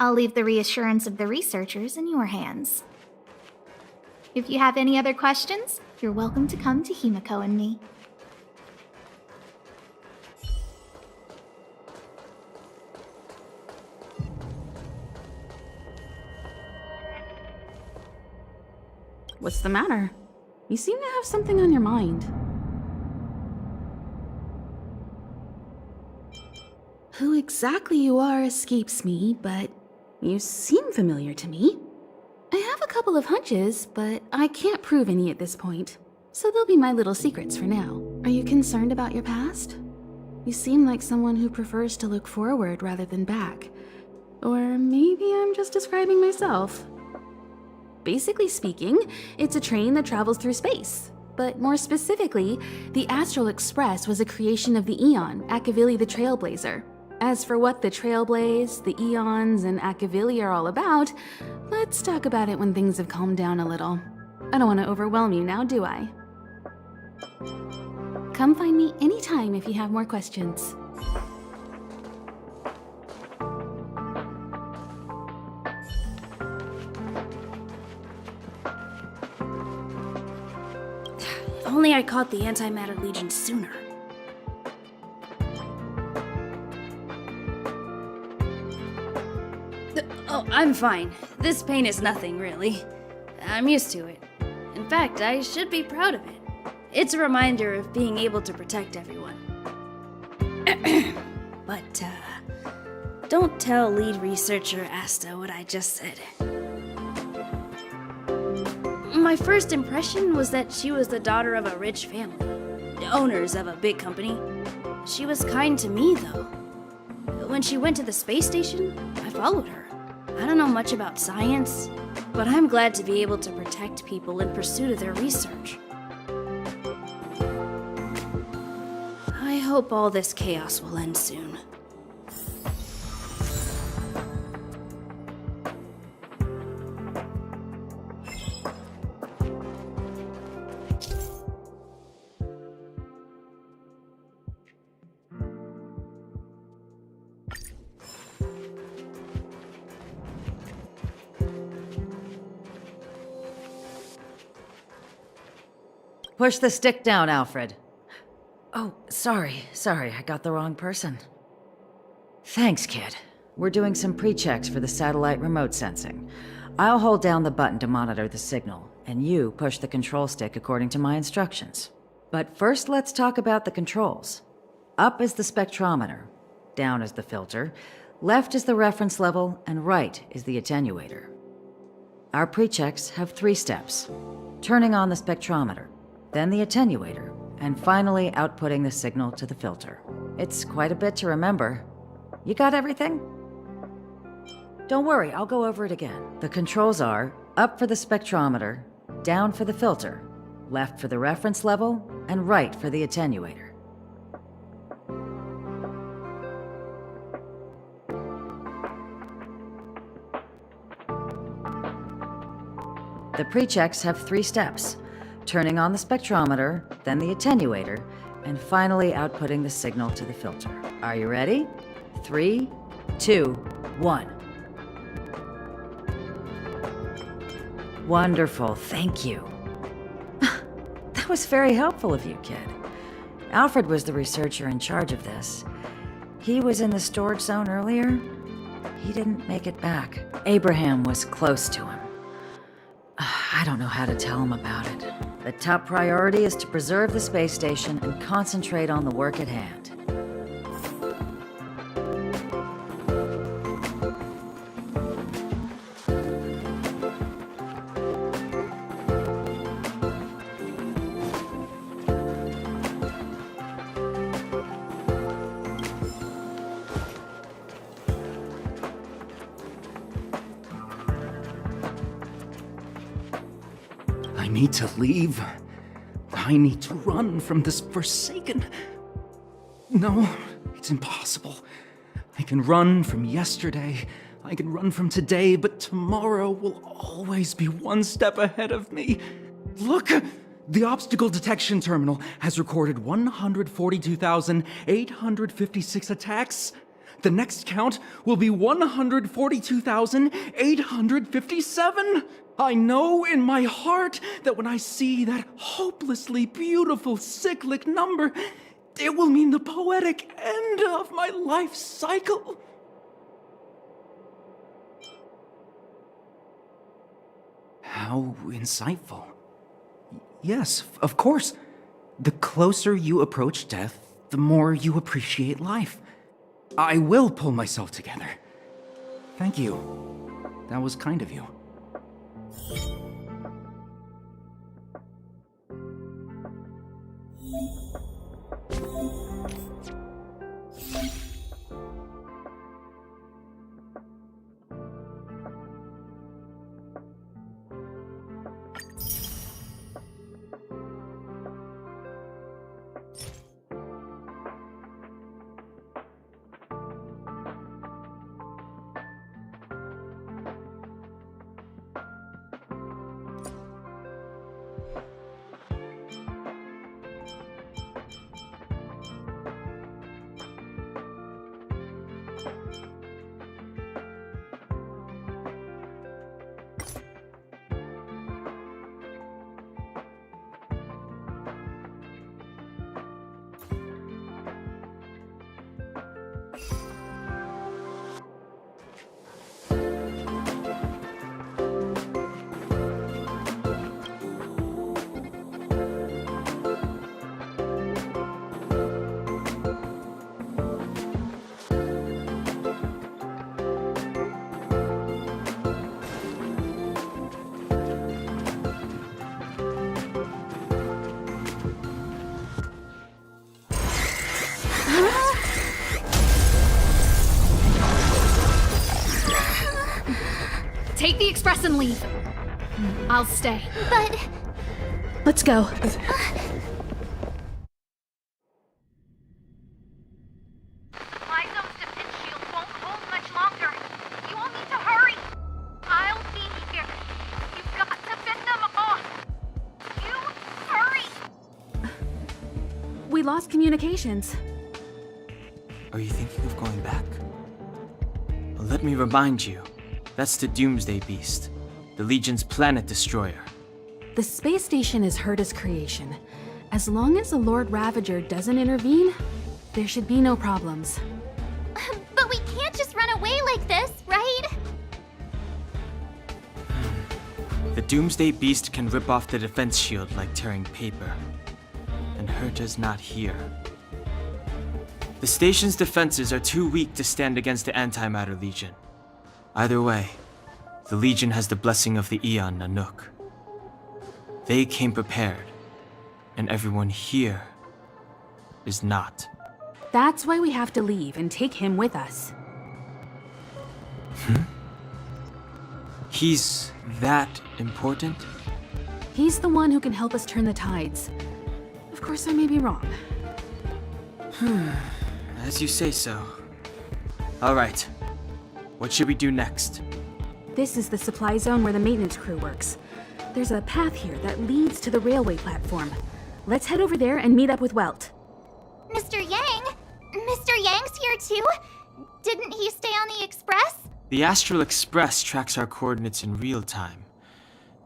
I'll leave the reassurance of the researchers in your hands. If you have any other questions, you're welcome to come to Himiko and me. What's the matter? You seem to have something on your mind. Who exactly you are escapes me, but you seem familiar to me. I have a couple of hunches, but I can't prove any at this point, so they'll be my little secrets for now. Are you concerned about your past? You seem like someone who prefers to look forward rather than back. Or maybe I'm just describing myself. Basically speaking, it's a train that travels through space. But more specifically, the Astral Express was a creation of the Eon, Akavili the Trailblazer. As for what the Trailblaze, the Eons, and Akavili are all about, let's talk about it when things have calmed down a little. I don't want to overwhelm you now, do I? Come find me anytime if you have more questions. only I caught the Antimatter Legion sooner. Oh, I'm fine. This pain is nothing, really. I'm used to it. In fact, I should be proud of it. It's a reminder of being able to protect everyone. But, don't tell lead researcher Asta what I just said. My first impression was that she was the daughter of a rich family, owners of a big company. She was kind to me, though. When she went to the space station, I followed her. I don't know much about science, but I'm glad to be able to protect people in pursuit of their research. I hope all this chaos will end soon. Push the stick down, Alfred. Oh, sorry, I got the wrong person. Thanks, kid. We're doing some pre-checks for the satellite remote sensing. I'll hold down the button to monitor the signal, and you push the control stick according to my instructions. But first, let's talk about the controls. Up is the spectrometer, down is the filter, left is the reference level, and right is the attenuator. Our pre-checks have 3 steps. Turning on the spectrometer, then the attenuator, and finally outputting the signal to the filter. It's quite a bit to remember. You got everything? Don't worry, I'll go over it again. The controls are up for the spectrometer, down for the filter, left for the reference level, and right for the attenuator. The pre-checks have 3 steps. Turning on the spectrometer, then the attenuator, and finally outputting the signal to the filter. Are you ready? 3, 2, 1. Wonderful, thank you. That was very helpful of you, kid. Alfred was the researcher in charge of this. He was in the storage zone earlier. He didn't make it back. Abraham was close to him. I don't know how to tell him about it. The top priority is to preserve the space station and concentrate on the work at hand. I need to leave. I need to run from this forsaken... No, it's impossible. I can run from yesterday, I can run from today, but tomorrow will always be one step ahead of me. Look! The obstacle detection terminal has recorded 142,856 attacks. The next count will be 142,857. I know in my heart that when I see that hopelessly beautiful cyclic number, it will mean the poetic end of my life cycle. How insightful. Yes, of course. The closer you approach death, the more you appreciate life. I will pull myself together. Thank you. That was kind of you. express and leave. I'll stay. But Let's go. My zone's defense shield won't hold much longer. You all need to hurry. I'll be here. You've got to fend them off. You hurry. We lost communications. Are you thinking of going back? Well, let me remind you, that's the Doomsday Beast, the Legion's planet destroyer. The space station is Herta's creation. As long as the Lord Ravager doesn't intervene, there should be no problems. we can't just run away like this, right? The Doomsday Beast can rip off the defense shield like tearing paper. And Herta's not here. The station's defenses are too weak to stand against the Antimatter Legion. Either way, the Legion has the blessing of the Aeon Nanook. They came prepared, and everyone here is not. That's why we have to leave and take him with us. He's that important? He's the one who can help us turn the tides. Of course, I may be wrong. As you say so. All right. What should we do next? This is the supply zone where the maintenance crew works. There's a path here that leads to the railway platform. Let's head over there and meet up with Welt. Mr. Yang? Mr. Yang's here too? Didn't he stay on the Express? The Astral Express tracks our coordinates in real time.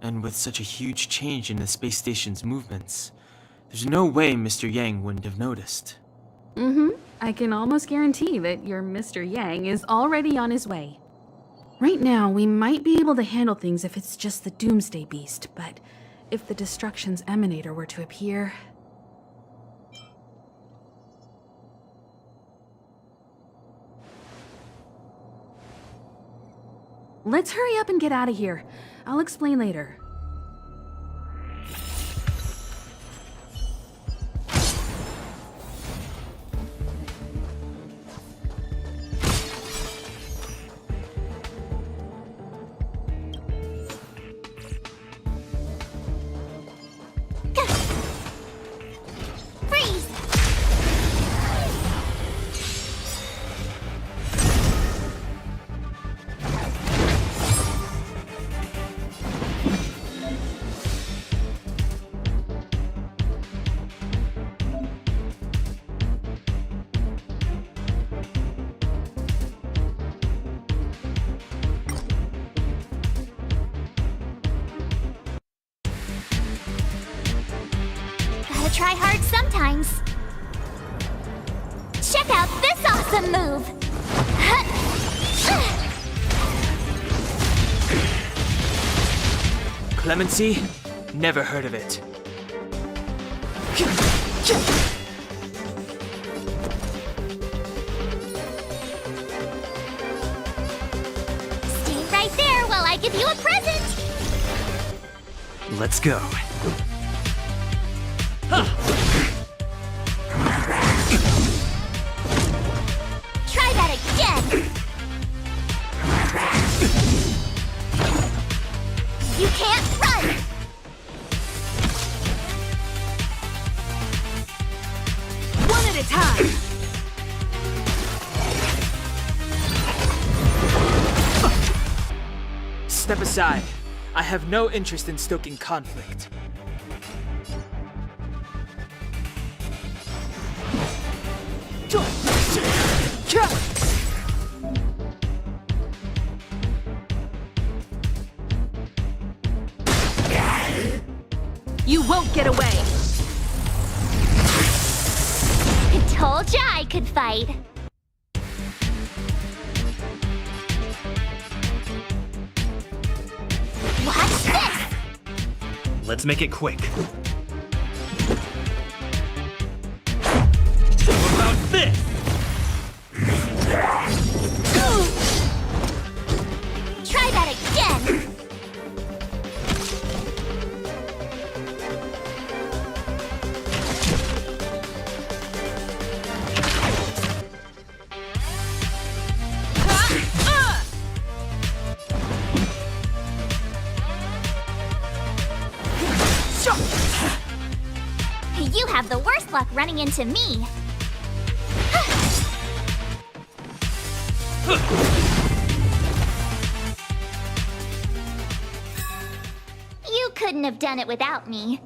And with such a huge change in the space station's movements, there's no way Mr. Yang wouldn't have noticed. I can almost guarantee that your Mr. Yang is already on his way. Right now, we might be able to handle things if it's just the Doomsday Beast, but if the Destruction's Emanator were to appear... Let's hurry up and get out of here. I'll explain later. Freeze! Gotta try hard sometimes. Check out this awesome move! Clemency? Never heard of it. Stay right there while I give you a present! Let's go. Try that again! You can't run! One at a time! Step aside. I have no interest in stoking conflict. You won't get away! I told ya I could fight. Watch this! Let's make it quick. How about this? Try that again! You have the worst luck running into me. You couldn't have done it without me.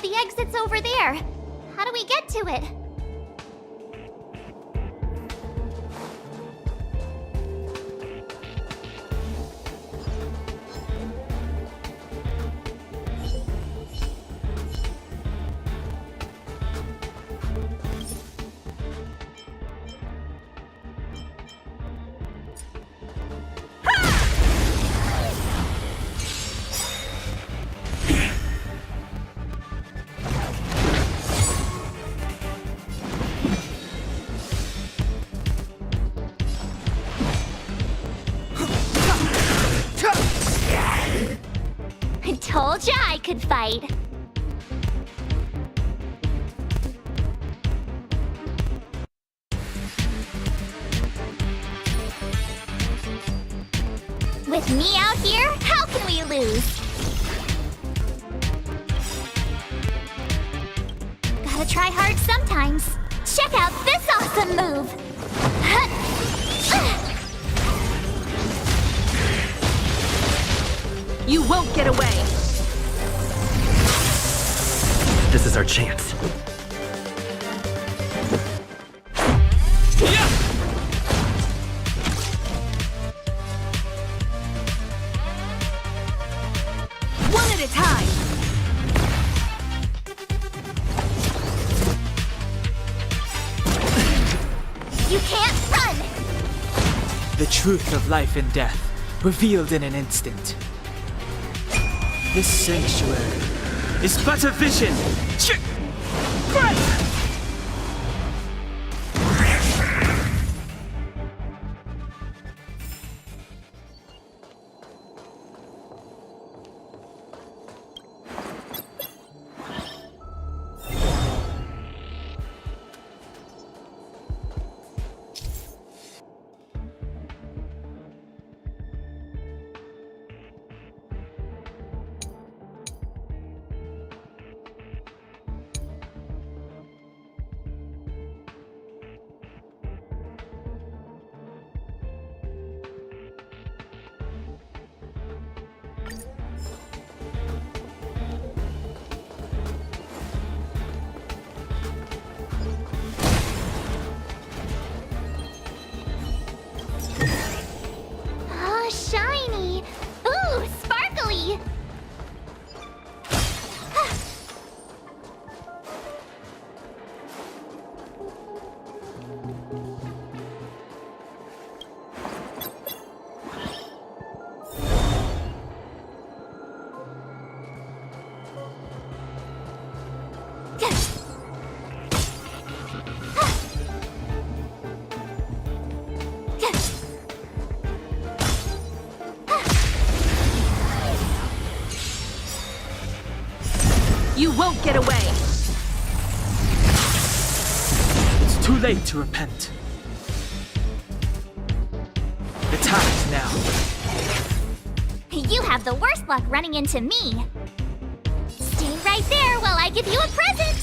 The exit's over there. How do we get to it? Told ya I could fight. With me out here, how can we lose? Gotta try hard sometimes. Check out this awesome move! You won't get away! This is our chance. One at a time! You can't run! The truth of life and death, revealed in an instant. This sanctuary is but a vision! Oh, shiny! Ooh, sparkly! You won't get away! It's too late to repent. The time is now. You have the worst luck running into me. Stay right there while I give you a present!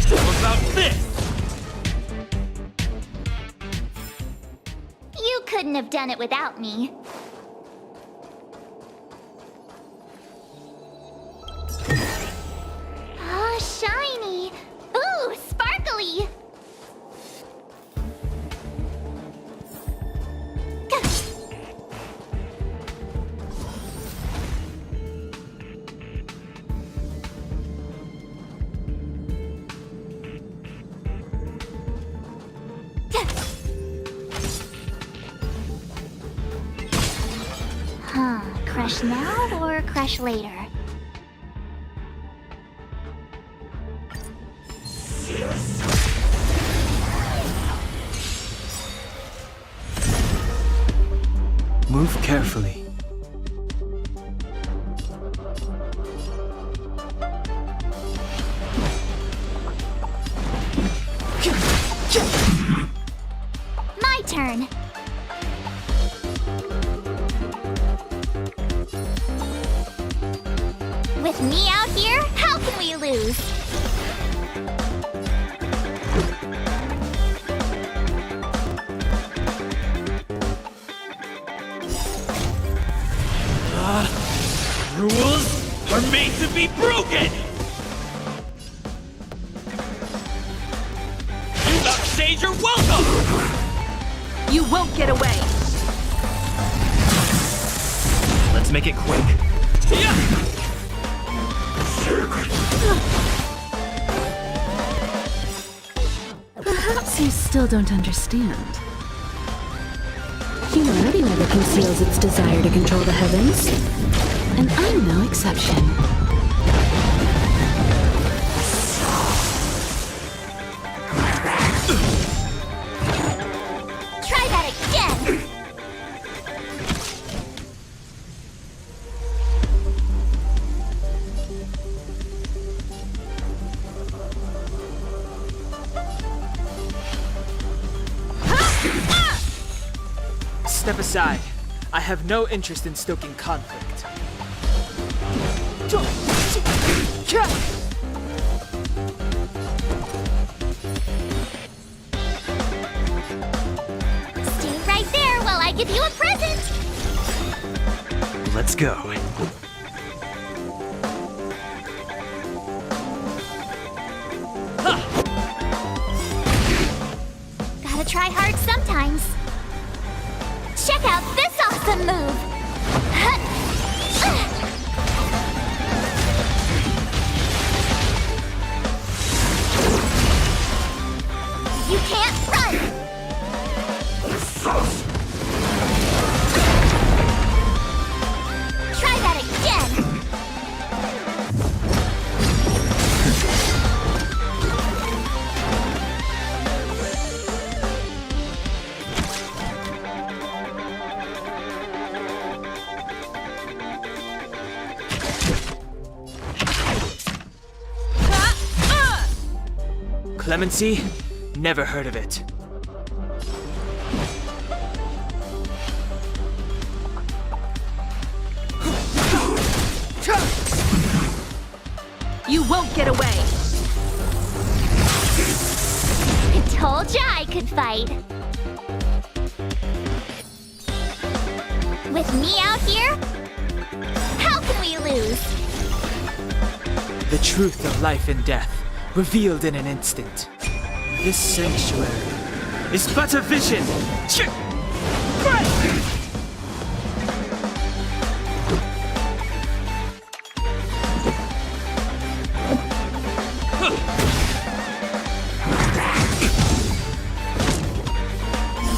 How about this? You couldn't have done it without me. Oh, shiny! Ooh, sparkly! Huh, crush now or crush later? Move carefully. My turn. With me out here, how can we lose? Rules are made to be broken! You upstage your welcome! You won't get away! Let's make it quick. Yeah! Perhaps you still don't understand. Humanity never conceals its desire to control the heavens, and I'm no exception. Try that again! Step aside. I have no interest in stoking conflict. Stay right there while I give you a present! Let's go. Gotta try hard sometimes. Check out this awesome move! You can't run! Try that again! Clemency? Never heard of it. You won't get away! I told ya I could fight. With me out here, how can we lose? The truth of life and death, revealed in an instant. This sanctuary is but a vision.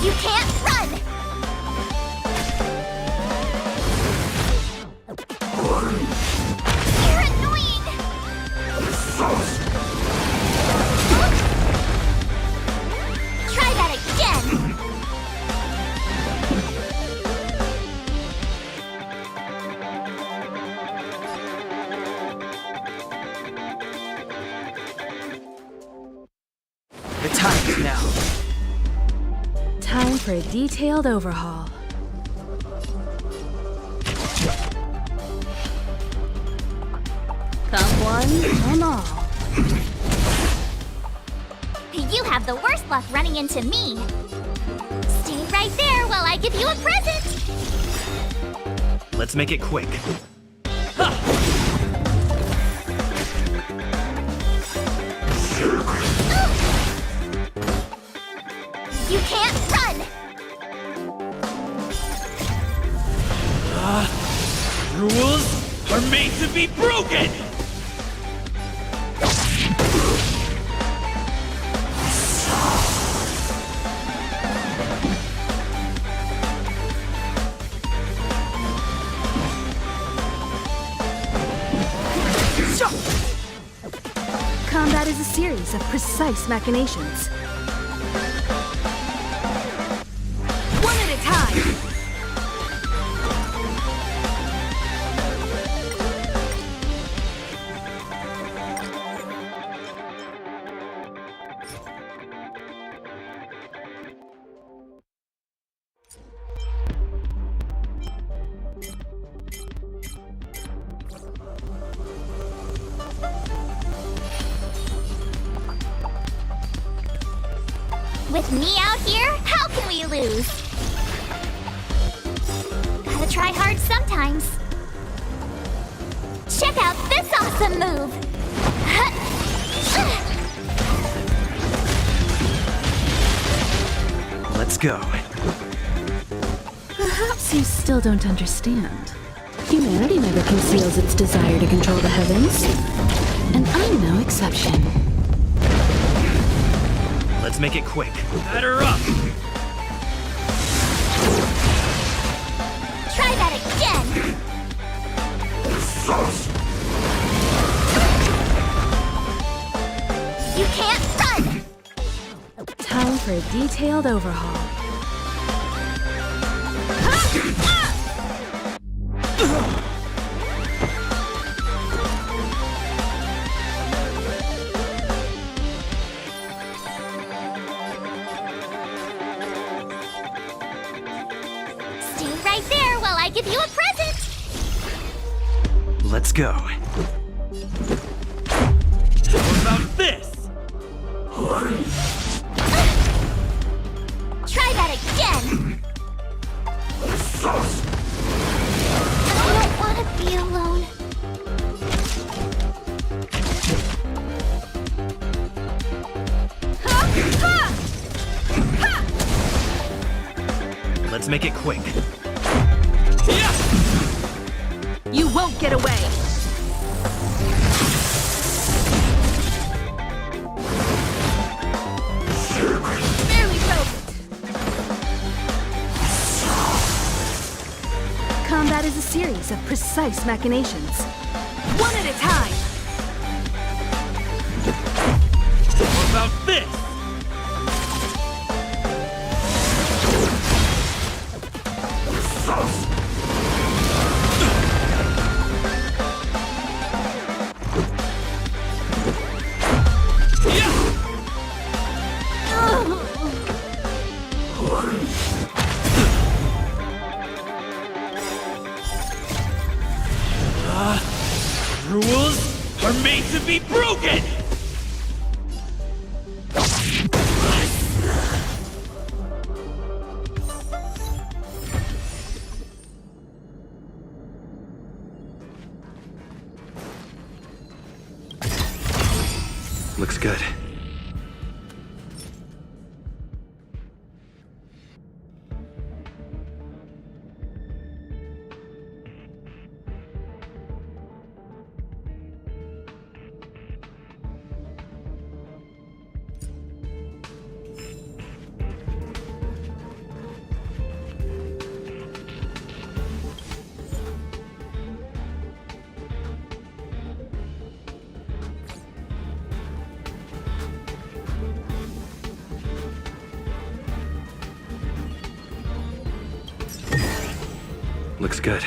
You can't run! You're annoying! Try that again! The time is now. Time for a detailed overhaul. Come one, come all. You have the worst luck running into me. Stay right there while I give you a present! Let's make it quick. You can't run! Rules are made to be broken! Combat is a series of precise machinations. One at a time. With me out here, how can we lose? Gotta try hard sometimes. Check out this awesome move! Let's go. Perhaps you still don't understand. Humanity never conceals its desire to control the heavens. And I'm no exception. Let's make it quick. Batter up! Try that again! You can't run! Time for a detailed overhaul. Stay right there while I give you a present! Let's go. What about this? Try that again! I don't want to be alone. Let's make it quick. You won't get away! Barely broke it! Combat is a series of precise machinations. One at a time! What about this? Rules are made to be broken! Looks good. Looks good.